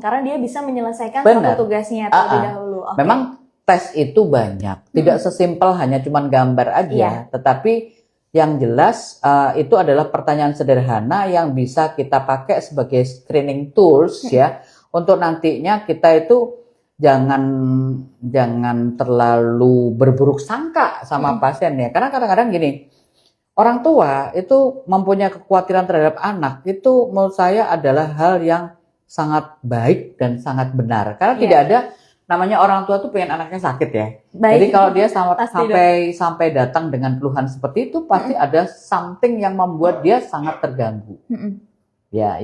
Speaker 2: Karena dia bisa menyelesaikan satu tugasnya terlebih dahulu.
Speaker 1: Memang tes itu banyak, tidak sesimpel hanya cuman gambar aja, tetapi yang jelas itu adalah pertanyaan sederhana yang bisa kita pakai sebagai screening tools ya, untuk nantinya kita itu jangan terlalu berburuk sangka sama pasien ya, karena kadang-kadang gini, orang tua itu mempunyai kekhawatiran terhadap anak itu menurut saya adalah hal yang sangat baik dan sangat benar, karena tidak ada namanya orang tua tuh pengen anaknya sakit ya. Jadi kalau dia sampai datang dengan keluhan seperti itu, pasti ada something yang membuat dia sangat terganggu. Ya.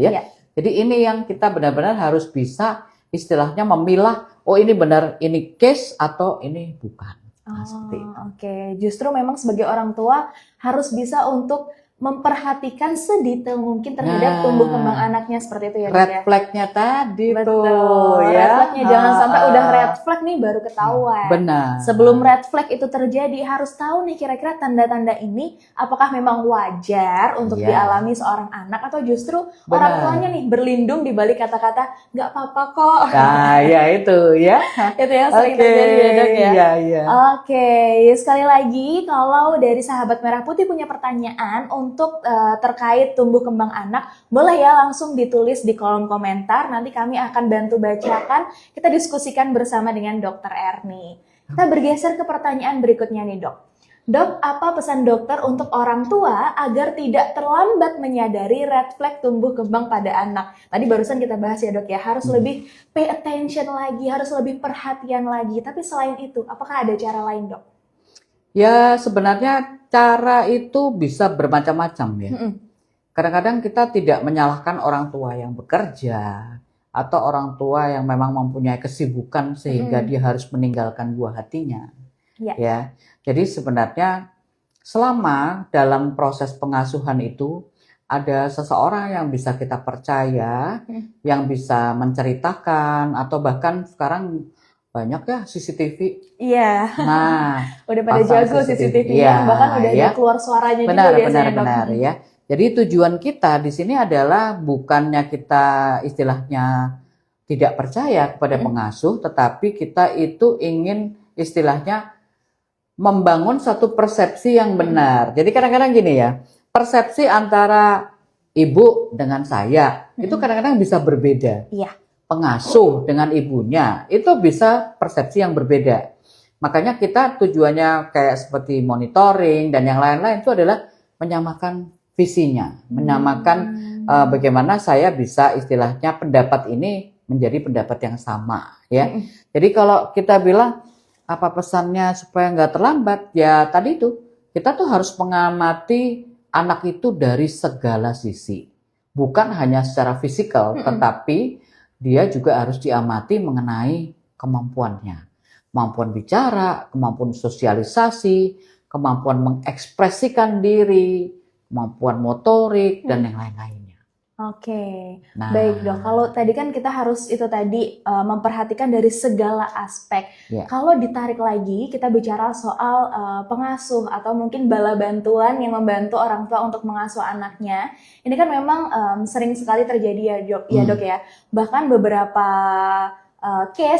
Speaker 1: Jadi ini yang kita benar-benar harus bisa istilahnya memilah, oh ini benar ini case atau ini bukan.
Speaker 2: Justru memang sebagai orang tua harus bisa untuk memperhatikan sedetail mungkin terhadap tumbuh kembang anaknya seperti itu ya.
Speaker 1: Red flag-nya tadi
Speaker 2: Betul.
Speaker 1: tuh ya.
Speaker 2: Red flag-nya jangan sampai udah red flag nih baru ketahuan.
Speaker 1: Benar.
Speaker 2: Sebelum red flag itu terjadi harus tahu nih kira-kira tanda-tanda ini apakah memang wajar untuk dialami seorang anak atau justru orang tuanya nih berlindung di balik kata-kata nggak apa-apa kok.
Speaker 1: Nah, ya itu ya.
Speaker 2: Itu yang sering terjadi ya dok ya.
Speaker 1: Iya.
Speaker 2: Sekali lagi kalau dari sahabat Merah Putih punya pertanyaan untuk terkait tumbuh kembang anak, boleh ya langsung ditulis di kolom komentar. Nanti kami akan bantu bacakan, kita diskusikan bersama dengan Dr. Erni. Kita bergeser ke pertanyaan berikutnya nih dok. Dok, apa pesan dokter untuk orang tua agar tidak terlambat menyadari red flag tumbuh kembang pada anak? Tadi barusan kita bahas ya dok ya, harus lebih pay attention lagi, harus lebih perhatian lagi. Tapi selain itu, apakah ada cara lain dok?
Speaker 1: Ya sebenarnya cara itu bisa bermacam-macam ya. Kadang-kadang kita tidak menyalahkan orang tua yang bekerja atau orang tua yang memang mempunyai kesibukan sehingga dia harus meninggalkan buah hatinya. Ya. Jadi sebenarnya selama dalam proses pengasuhan itu ada seseorang yang bisa kita percaya, yang bisa menceritakan atau bahkan sekarang banyak ya CCTV.
Speaker 2: Iya.
Speaker 1: Nah,
Speaker 2: udah pada jago CCTV-nya, bahkan udah ada keluar suaranya juga biasanya dok.
Speaker 1: Benar ya. Jadi tujuan kita di sini adalah bukannya kita istilahnya tidak percaya kepada pengasuh, tetapi kita itu ingin istilahnya membangun satu persepsi yang benar. Jadi kadang-kadang gini ya, persepsi antara ibu dengan saya itu kadang-kadang bisa berbeda.
Speaker 2: Iya.
Speaker 1: Pengasuh dengan ibunya itu bisa persepsi yang berbeda. Makanya kita tujuannya kayak seperti monitoring dan yang lain-lain itu adalah menyamakan visinya, menyamakan bagaimana saya bisa istilahnya pendapat ini menjadi pendapat yang sama ya. Jadi kalau kita bilang apa pesannya supaya nggak terlambat, ya tadi itu kita tuh harus mengamati anak itu dari segala sisi, bukan hanya secara fisikal, tetapi dia juga harus diamati mengenai kemampuannya. Kemampuan bicara, kemampuan sosialisasi, kemampuan mengekspresikan diri, kemampuan motorik, dan yang lain-lainnya.
Speaker 2: Baik dok. Kalau tadi kan kita harus itu tadi memperhatikan dari segala aspek. Kalau ditarik lagi, kita bicara soal pengasuh atau mungkin bala bantuan yang membantu orang tua untuk mengasuh anaknya. Ini kan memang sering sekali terjadi ya dok ya. Bahkan beberapa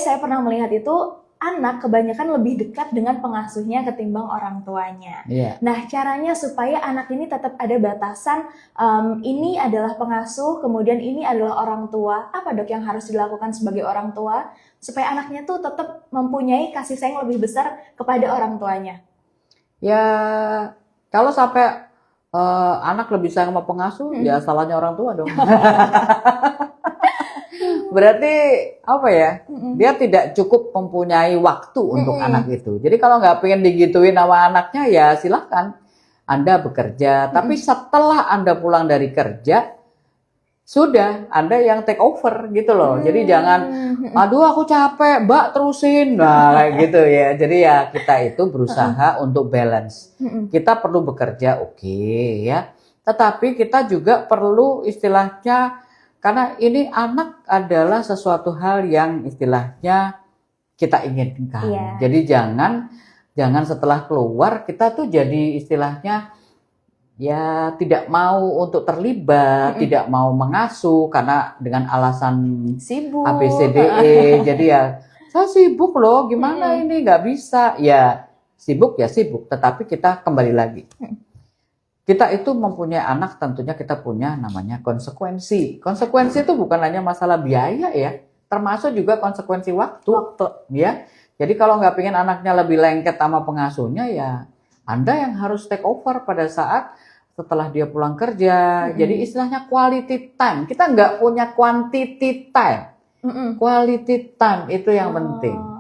Speaker 2: saya pernah melihat itu anak kebanyakan lebih dekat dengan pengasuhnya ketimbang orang tuanya.
Speaker 1: Iya.
Speaker 2: Nah, caranya supaya anak ini tetap ada batasan, ini adalah pengasuh, kemudian ini adalah orang tua. Apa dok yang harus dilakukan sebagai orang tua supaya anaknya tuh tetap mempunyai kasih sayang lebih besar kepada orang tuanya?
Speaker 1: Ya, kalau sampai anak lebih sayang sama pengasuh, ya salahnya orang tua dong. Berarti apa ya? Dia tidak cukup mempunyai waktu untuk anak itu. Jadi kalau nggak pengen digituin sama anaknya, ya silahkan Anda bekerja. Tapi setelah Anda pulang dari kerja, sudah Anda yang take over gitu loh. Jadi jangan, aduh aku capek, Mbak terusin. Nah kayak gitu ya. Jadi ya kita itu berusaha untuk balance. Kita perlu bekerja, oke ya. Tetapi kita juga perlu istilahnya, karena ini anak adalah sesuatu hal yang istilahnya kita inginkan.
Speaker 2: Iya.
Speaker 1: Jadi jangan setelah keluar kita tuh jadi istilahnya ya tidak mau untuk terlibat, tidak mau mengasuh karena dengan alasan
Speaker 2: Sibuk.
Speaker 1: ABCDE. Jadi ya saya sibuk loh, gimana ini nggak bisa. Ya sibuk, tetapi kita kembali lagi. Kita itu mempunyai anak, tentunya kita punya namanya konsekuensi. Konsekuensi itu bukan hanya masalah biaya ya, termasuk juga konsekuensi waktu. Ya. Jadi kalau nggak pengen anaknya lebih lengket sama pengasuhnya, ya Anda yang harus take over pada saat setelah dia pulang kerja. Jadi istilahnya quality time. Kita nggak punya quantity time. Quality time itu yang penting.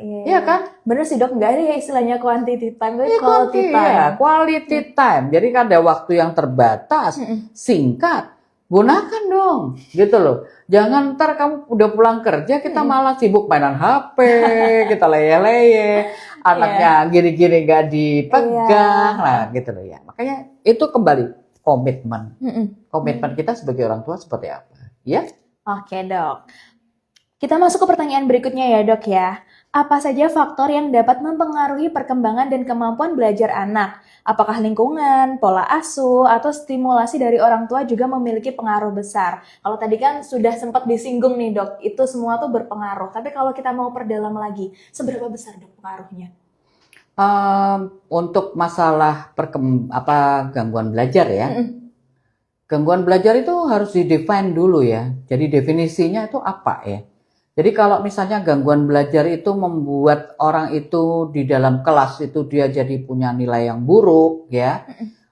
Speaker 1: Iya kan?
Speaker 2: Bener sih dok, nggak ada ya istilahnya quantity time, tapi quality time.
Speaker 1: Iya, quality time. Jadi kan ada waktu yang terbatas, singkat, gunakan dong, gitu loh. Jangan ntar kamu udah pulang kerja kita malah sibuk mainan HP, kita leye-leye, anaknya gini-gini nggak dipegang, nah gitu loh ya. Makanya itu kembali komitmen, komitmen kita sebagai orang tua seperti apa, ya?
Speaker 2: Oke dok. Kita masuk ke pertanyaan berikutnya ya dok ya. Apa saja faktor yang dapat mempengaruhi perkembangan dan kemampuan belajar anak? Apakah lingkungan, pola asuh, atau stimulasi dari orang tua juga memiliki pengaruh besar? Kalau tadi kan sudah sempat disinggung nih dok, itu semua tuh berpengaruh. Tapi kalau kita mau perdalam lagi, seberapa besar dok pengaruhnya?
Speaker 1: Untuk masalah gangguan belajar ya. Gangguan belajar itu harus didefine dulu ya. Jadi definisinya itu apa ya? Jadi kalau misalnya gangguan belajar itu membuat orang itu di dalam kelas itu dia jadi punya nilai yang buruk ya,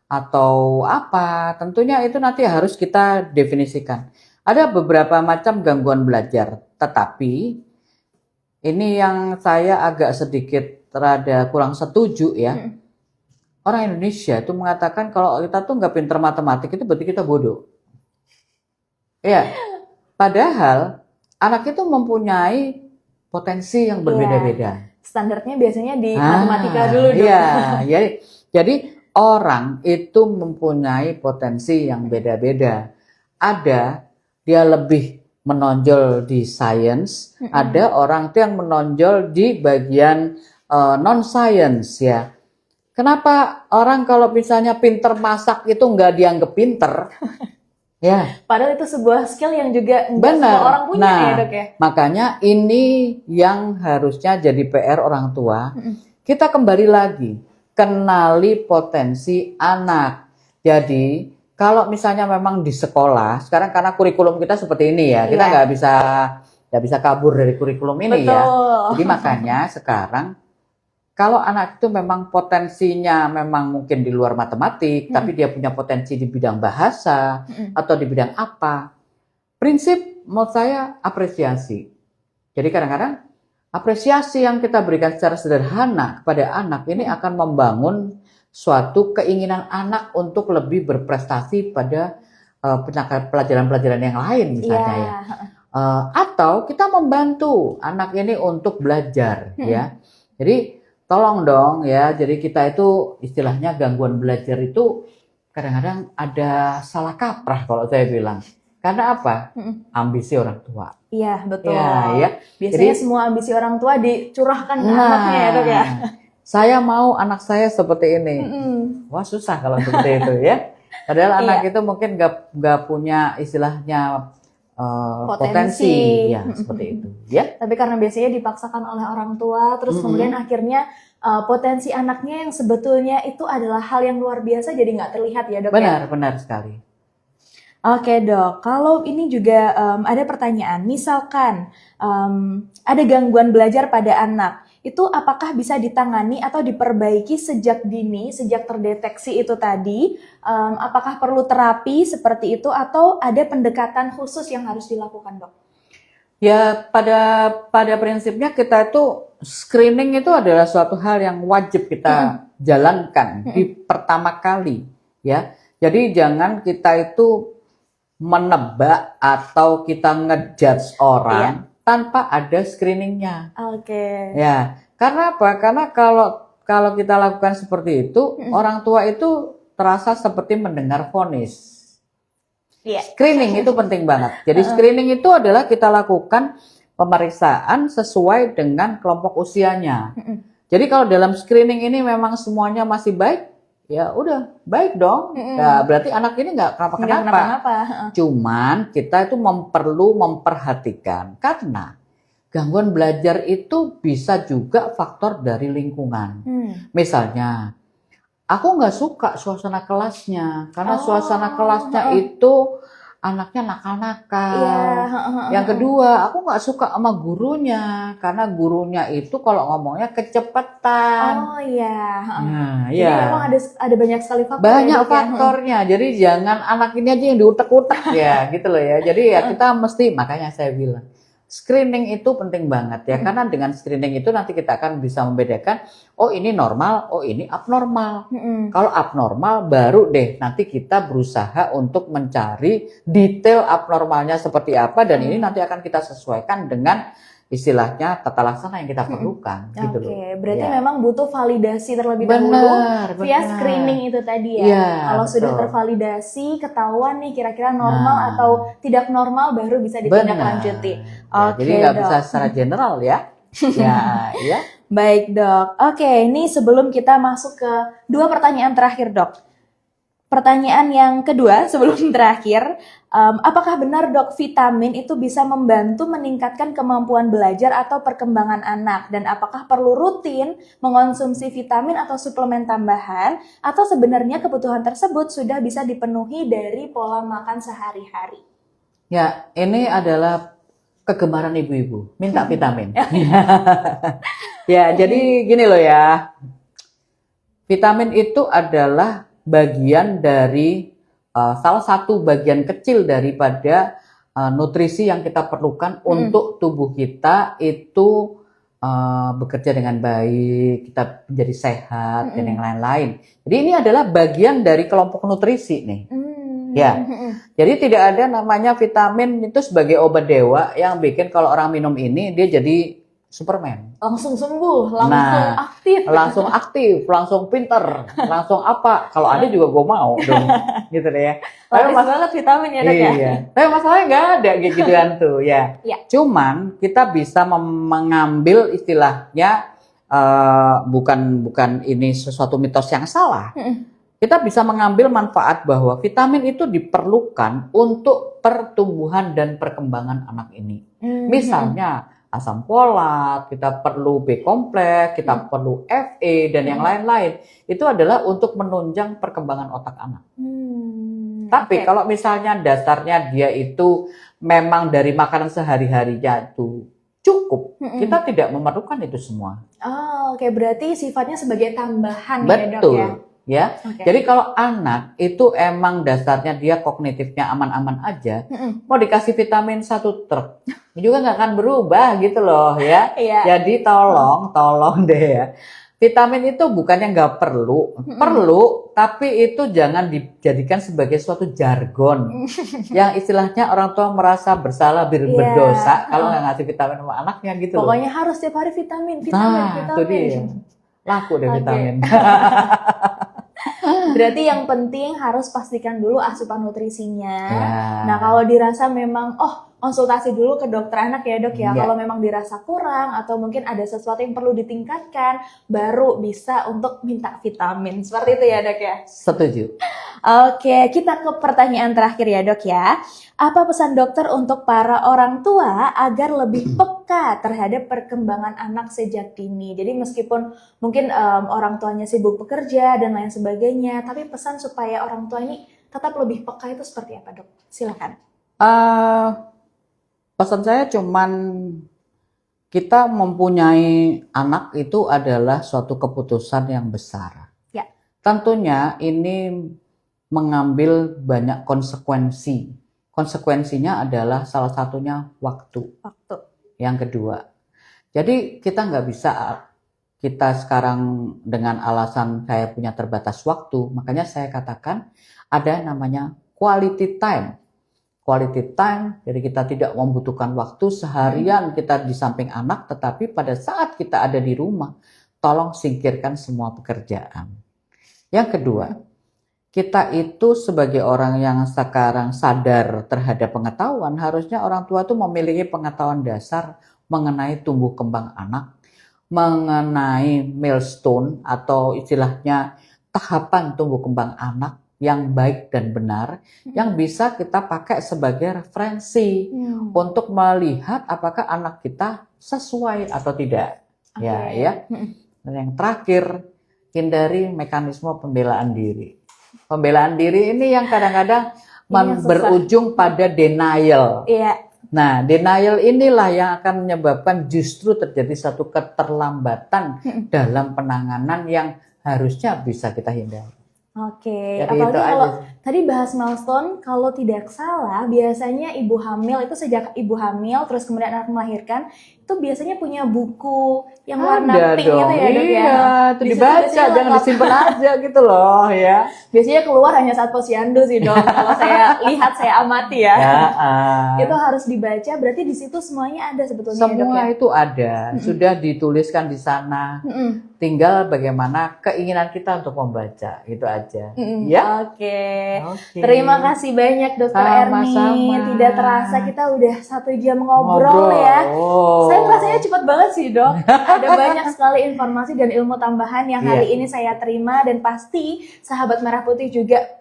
Speaker 1: atau apa, tentunya itu nanti harus kita definisikan. Ada beberapa macam gangguan belajar, tetapi ini yang saya agak sedikit rada kurang setuju ya. Orang Indonesia itu mengatakan kalau kita tuh nggak pinter matematik itu berarti kita bodoh. Ya, padahal anak itu mempunyai potensi yang berbeda-beda.
Speaker 2: Standarnya biasanya di matematika dulu dong.
Speaker 1: Iya, jadi orang itu mempunyai potensi yang beda-beda. Ada dia lebih menonjol di sains, ada orang itu yang menonjol di bagian non-science ya. Kenapa orang kalau misalnya pinter masak itu nggak dianggap pinter? Ya.
Speaker 2: Padahal itu sebuah skill yang juga nggak semua orang punya ya dok ya.
Speaker 1: Makanya ini yang harusnya jadi PR orang tua. Kita kembali lagi, kenali potensi anak. Jadi kalau misalnya memang di sekolah, sekarang karena kurikulum kita seperti ini ya, kita nggak bisa kabur dari kurikulum ini. Betul. Ya. Jadi makanya sekarang kalau anak itu memang potensinya memang mungkin di luar matematik, tapi dia punya potensi di bidang bahasa atau di bidang apa, prinsip menurut saya apresiasi. Jadi kadang-kadang apresiasi yang kita berikan secara sederhana kepada anak ini akan membangun suatu keinginan anak untuk lebih berprestasi pada pelajaran-pelajaran yang lain misalnya ya. Atau kita membantu anak ini untuk belajar ya. Jadi tolong dong ya, jadi kita itu istilahnya gangguan belajar itu kadang-kadang ada salah kaprah kalau saya bilang. Karena apa? Ambisi orang tua.
Speaker 2: Iya, betul.
Speaker 1: Ya.
Speaker 2: Biasanya jadi, semua ambisi orang tua dicurahkan ke anaknya ya dok ya.
Speaker 1: Saya mau anak saya seperti ini. Wah susah kalau seperti itu ya. Padahal anak itu mungkin gak punya istilahnya potensi, ya seperti itu. Ya.
Speaker 2: Tapi karena biasanya dipaksakan oleh orang tua, terus kemudian akhirnya potensi anaknya yang sebetulnya itu adalah hal yang luar biasa jadi nggak terlihat ya dok.
Speaker 1: Benar sekali.
Speaker 2: Oke dok, kalau ini juga ada pertanyaan, misalkan ada gangguan belajar pada anak, itu apakah bisa ditangani atau diperbaiki sejak dini, sejak terdeteksi itu tadi? Apakah perlu terapi seperti itu atau ada pendekatan khusus yang harus dilakukan dok?
Speaker 1: Ya pada prinsipnya kita itu screening itu adalah suatu hal yang wajib kita jalankan di pertama kali ya. Jadi jangan kita itu menebak atau kita ngejudge orang tanpa ada screeningnya.
Speaker 2: Oke.
Speaker 1: Ya, karena apa? Karena kalau kita lakukan seperti itu, orang tua itu terasa seperti mendengar vonis. Screening itu penting banget. Jadi screening itu adalah kita lakukan pemeriksaan sesuai dengan kelompok usianya. Jadi kalau dalam screening ini memang semuanya masih baik, ya udah baik dong. Ya, berarti anak ini nggak kenapa-kenapa. Cuman kita itu perlu memperhatikan karena gangguan belajar itu bisa juga faktor dari lingkungan. Misalnya, aku nggak suka suasana kelasnya karena suasana kelasnya itu anaknya nakal-nakal. Yang kedua, aku nggak suka sama gurunya karena gurunya itu kalau ngomongnya kecepatan.
Speaker 2: Oh iya.
Speaker 1: Nah,
Speaker 2: jadi memang ada banyak sekali faktor.
Speaker 1: Banyak faktornya. Jadi jangan anak ini aja yang diutek-utek ya, gitu loh ya. Jadi ya kita mesti, makanya saya bilang screening itu penting banget ya, karena dengan screening itu nanti kita akan bisa membedakan, oh ini normal, oh ini abnormal. Kalau abnormal baru deh nanti kita berusaha untuk mencari detail abnormalnya seperti apa, dan ini nanti akan kita sesuaikan dengan istilahnya tata laksana yang kita perlukan. Gitu loh.
Speaker 2: Berarti memang butuh validasi terlebih dahulu via screening itu tadi ya. Kalau sudah tervalidasi, ketahuan nih kira-kira normal atau tidak normal, baru bisa ditindaklanjuti.
Speaker 1: Jadi nggak bisa secara general ya. Ya.
Speaker 2: Baik dok. Oke, ini sebelum kita masuk ke 2 pertanyaan terakhir dok. Pertanyaan yang kedua sebelum terakhir, apakah benar dok vitamin itu bisa membantu meningkatkan kemampuan belajar atau perkembangan anak? Dan apakah perlu rutin mengonsumsi vitamin atau suplemen tambahan? Atau sebenarnya kebutuhan tersebut sudah bisa dipenuhi dari pola makan sehari-hari?
Speaker 1: Ya, ini adalah kegemaran ibu-ibu, minta vitamin. Ya, jadi gini loh ya, vitamin itu adalah bagian dari salah satu bagian kecil daripada nutrisi yang kita perlukan untuk tubuh kita itu bekerja dengan baik, kita menjadi sehat dan yang lain-lain. Jadi ini adalah bagian dari kelompok nutrisi nih. Ya, jadi tidak ada namanya vitamin itu sebagai obat dewa yang bikin kalau orang minum ini dia jadi Superman.
Speaker 2: Langsung sembuh, langsung aktif,
Speaker 1: langsung pinter, langsung apa. Kalau ada juga gue mau dong, gitu deh ya.
Speaker 2: Tapi banget vitamin ya dok ya.
Speaker 1: Iya. Tapi masalahnya nggak ada kayak gituan tuh ya. Cuman kita bisa mengambil istilahnya bukan ini sesuatu mitos yang salah. Kita bisa mengambil manfaat bahwa vitamin itu diperlukan untuk pertumbuhan dan perkembangan anak ini. Misalnya asam folat, kita perlu B kompleks, kita perlu Fe dan yang lain-lain. Itu adalah untuk menunjang perkembangan otak anak. Tapi kalau misalnya dasarnya dia itu memang dari makanan sehari-harinya itu cukup, kita tidak memerlukan itu semua.
Speaker 2: Berarti sifatnya sebagai tambahan.
Speaker 1: Betul.
Speaker 2: Ya dok ya.
Speaker 1: Ya, jadi kalau anak itu emang dasarnya dia kognitifnya aman-aman aja, mau dikasih vitamin 1 truk juga nggak akan berubah gitu loh ya. Jadi tolong deh ya. Vitamin itu bukannya nggak perlu, tapi itu jangan dijadikan sebagai suatu jargon yang istilahnya orang tua merasa bersalah berdosa kalau nggak ngasih vitamin sama anaknya gitu.
Speaker 2: Pokoknya harus setiap hari vitamin.
Speaker 1: Itu dia. Laku deh vitamin.
Speaker 2: Berarti yang penting harus pastikan dulu asupan nutrisinya. Nah kalau dirasa memang konsultasi dulu ke dokter anak ya dok ya. Kalau memang dirasa kurang atau mungkin ada sesuatu yang perlu ditingkatkan, baru bisa untuk minta vitamin. Seperti itu ya dok ya.
Speaker 1: Setuju.
Speaker 2: Oke, kita ke pertanyaan terakhir ya dok ya. Apa pesan dokter untuk para orang tua agar lebih peka terhadap perkembangan anak sejak dini? Jadi meskipun mungkin orang tuanya sibuk bekerja dan lain sebagainya, tapi pesan supaya orang tua ini tetap lebih peka itu seperti apa dok? Silakan.
Speaker 1: Pesan saya cuman kita mempunyai anak itu adalah suatu keputusan yang besar.
Speaker 2: Ya.
Speaker 1: Tentunya ini mengambil banyak konsekuensi. Konsekuensinya adalah salah satunya waktu. Yang kedua, jadi kita nggak bisa kita sekarang dengan alasan saya punya terbatas waktu, makanya saya katakan ada namanya quality time. Quality time, jadi kita tidak membutuhkan waktu seharian kita di samping anak, tetapi pada saat kita ada di rumah, tolong singkirkan semua pekerjaan. Yang kedua, kita itu sebagai orang yang sekarang sadar terhadap pengetahuan, harusnya orang tua itu memiliki pengetahuan dasar mengenai tumbuh kembang anak, mengenai milestone atau istilahnya tahapan tumbuh kembang anak yang baik dan benar, yang bisa kita pakai sebagai referensi untuk melihat apakah anak kita sesuai atau tidak. Ya. Dan yang terakhir, hindari mekanisme pembelaan diri. Pembelaan diri ini yang kadang-kadang berujung pada denial.
Speaker 2: Iya.
Speaker 1: Nah, denial inilah yang akan menyebabkan justru terjadi satu keterlambatan dalam penanganan yang harusnya bisa kita hindari.
Speaker 2: Oke, apalagi kalau tadi bahas milestone, kalau tidak salah biasanya ibu hamil itu sejak ibu hamil terus kemudian anak melahirkan itu biasanya punya buku yang warna pink gitu ya dok ya.
Speaker 1: Iya, itu dibaca, jangan disimpan aja gitu loh ya.
Speaker 2: Biasanya keluar hanya saat posyandu sih dok. Kalau saya lihat, saya amati ya. Itu harus dibaca, berarti di situ semuanya ada sebetulnya
Speaker 1: semua
Speaker 2: dok ya?
Speaker 1: Itu ada, sudah dituliskan di sana. Tinggal bagaimana keinginan kita untuk membaca, gitu aja. Ya.
Speaker 2: Oke. Terima kasih banyak Dokter Erni. Tidak terasa kita udah 1 jam ngobrol ya. Saya rasanya cepat banget sih dok. Ada banyak sekali informasi dan ilmu tambahan yang hari ini saya terima, dan pasti sahabat Merah Putih juga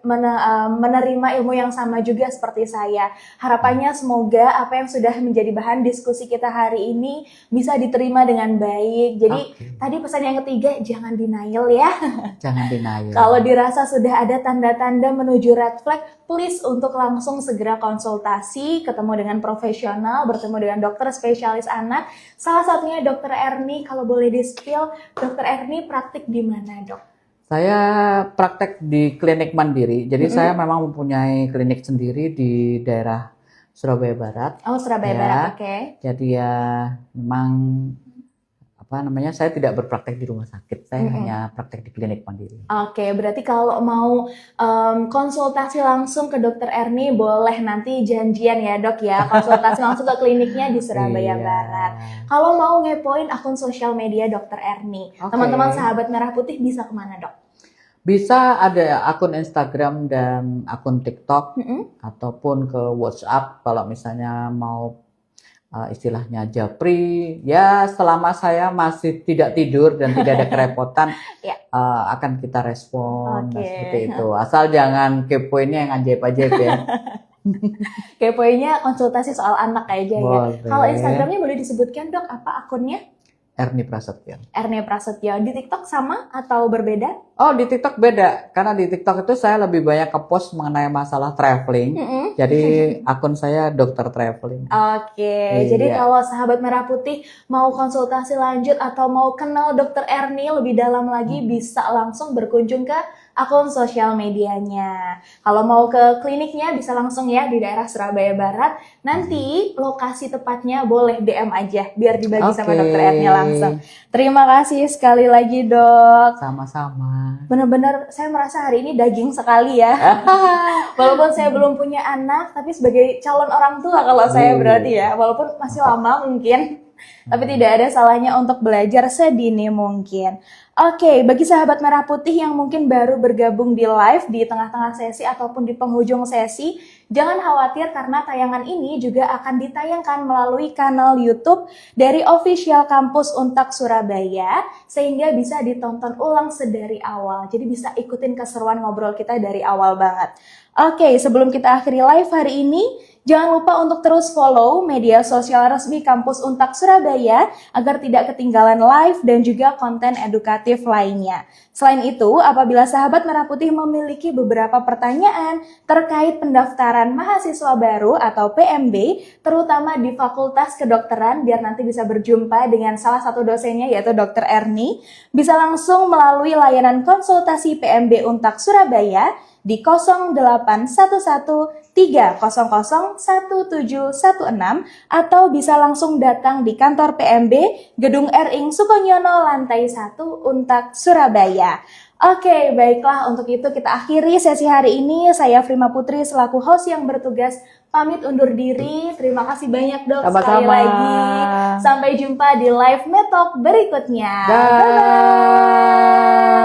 Speaker 2: menerima ilmu yang sama juga seperti saya. Harapannya semoga apa yang sudah menjadi bahan diskusi kita hari ini bisa diterima dengan baik. Jadi tadi pesan yang ketiga, jangan denial ya.
Speaker 1: Jangan denial.
Speaker 2: Kalau dirasa sudah ada tanda-tanda menuju red flag, please untuk langsung segera konsultasi, ketemu dengan profesional, bertemu dengan dokter spesialis anak. Salah satunya Dokter Erni. Kalau boleh di-spill, Dokter Erni praktik di mana dok?
Speaker 1: Saya praktek di klinik mandiri. Jadi saya memang mempunyai klinik sendiri di daerah Surabaya Barat.
Speaker 2: Oh, Surabaya Barat, oke.
Speaker 1: Jadi ya memang saya tidak berpraktek di rumah sakit, saya hanya praktek di klinik mandiri.
Speaker 2: Oke, berarti kalau mau konsultasi langsung ke Dokter Erni, boleh nanti janjian ya dok ya, konsultasi langsung ke kliniknya di Surabaya Barat. Kalau mau ngepoin akun sosial media Dokter Erni, teman-teman sahabat Merah Putih bisa kemana dok?
Speaker 1: Bisa ada akun Instagram dan akun TikTok, ataupun ke WhatsApp kalau misalnya mau istilahnya japri, ya selama saya masih tidak tidur dan tidak ada kerepotan, akan kita respon. Seperti itu. Asal jangan kepoinnya yang ajaib-ajaib ya.
Speaker 2: Kepoinnya konsultasi soal anak aja ya. Kalau Instagramnya boleh disebutkan dok, apa akunnya?
Speaker 1: Erni Prasetyo.
Speaker 2: Erni Prasetyo. Di TikTok sama atau berbeda?
Speaker 1: Oh, di TikTok beda. Karena di TikTok itu saya lebih banyak ke-post mengenai masalah traveling. Jadi akun saya Dokter Traveling.
Speaker 2: Oke. Jadi kalau sahabat Merah Putih mau konsultasi lanjut atau mau kenal Dokter Erni lebih dalam lagi, bisa langsung berkunjung ke akun sosial medianya. Kalau mau ke kliniknya bisa langsung ya di daerah Surabaya Barat. Nanti lokasi tepatnya boleh DM aja biar dibagi sama Dokter Erni langsung. Terima kasih sekali lagi dok.
Speaker 1: Sama-sama.
Speaker 2: Benar-benar saya merasa hari ini daging sekali ya. Walaupun saya belum punya anak, tapi sebagai calon orang tua kalau saya berarti ya. Walaupun masih lama mungkin, tapi tidak ada salahnya untuk belajar sedini mungkin. Oke, bagi sahabat Merah Putih yang mungkin baru bergabung di live di tengah-tengah sesi ataupun di penghujung sesi, jangan khawatir karena tayangan ini juga akan ditayangkan melalui kanal YouTube dari Official Kampus Untak Surabaya, sehingga bisa ditonton ulang sedari awal. Jadi bisa ikutin keseruan ngobrol kita dari awal banget. Oke, sebelum kita akhiri live hari ini, jangan lupa untuk terus follow media sosial resmi Kampus Untak Surabaya agar tidak ketinggalan live dan juga konten edukatif lainnya. Selain itu, apabila sahabat Merah Putih memiliki beberapa pertanyaan terkait pendaftaran mahasiswa baru atau PMB, terutama di Fakultas Kedokteran, biar nanti bisa berjumpa dengan salah satu dosennya yaitu Dr. Erni, bisa langsung melalui layanan konsultasi PMB Untak Surabaya di 0811-300-1716 atau bisa langsung datang di kantor PMB Gedung Ring Sukonyono lantai 1 Untak Surabaya. Oke, baiklah, untuk itu kita akhiri sesi hari ini. Saya Prima Putri selaku host yang bertugas pamit undur diri. Terima kasih banyak Dok sekali lagi. Sampai jumpa di live Metalk berikutnya.
Speaker 1: Bye.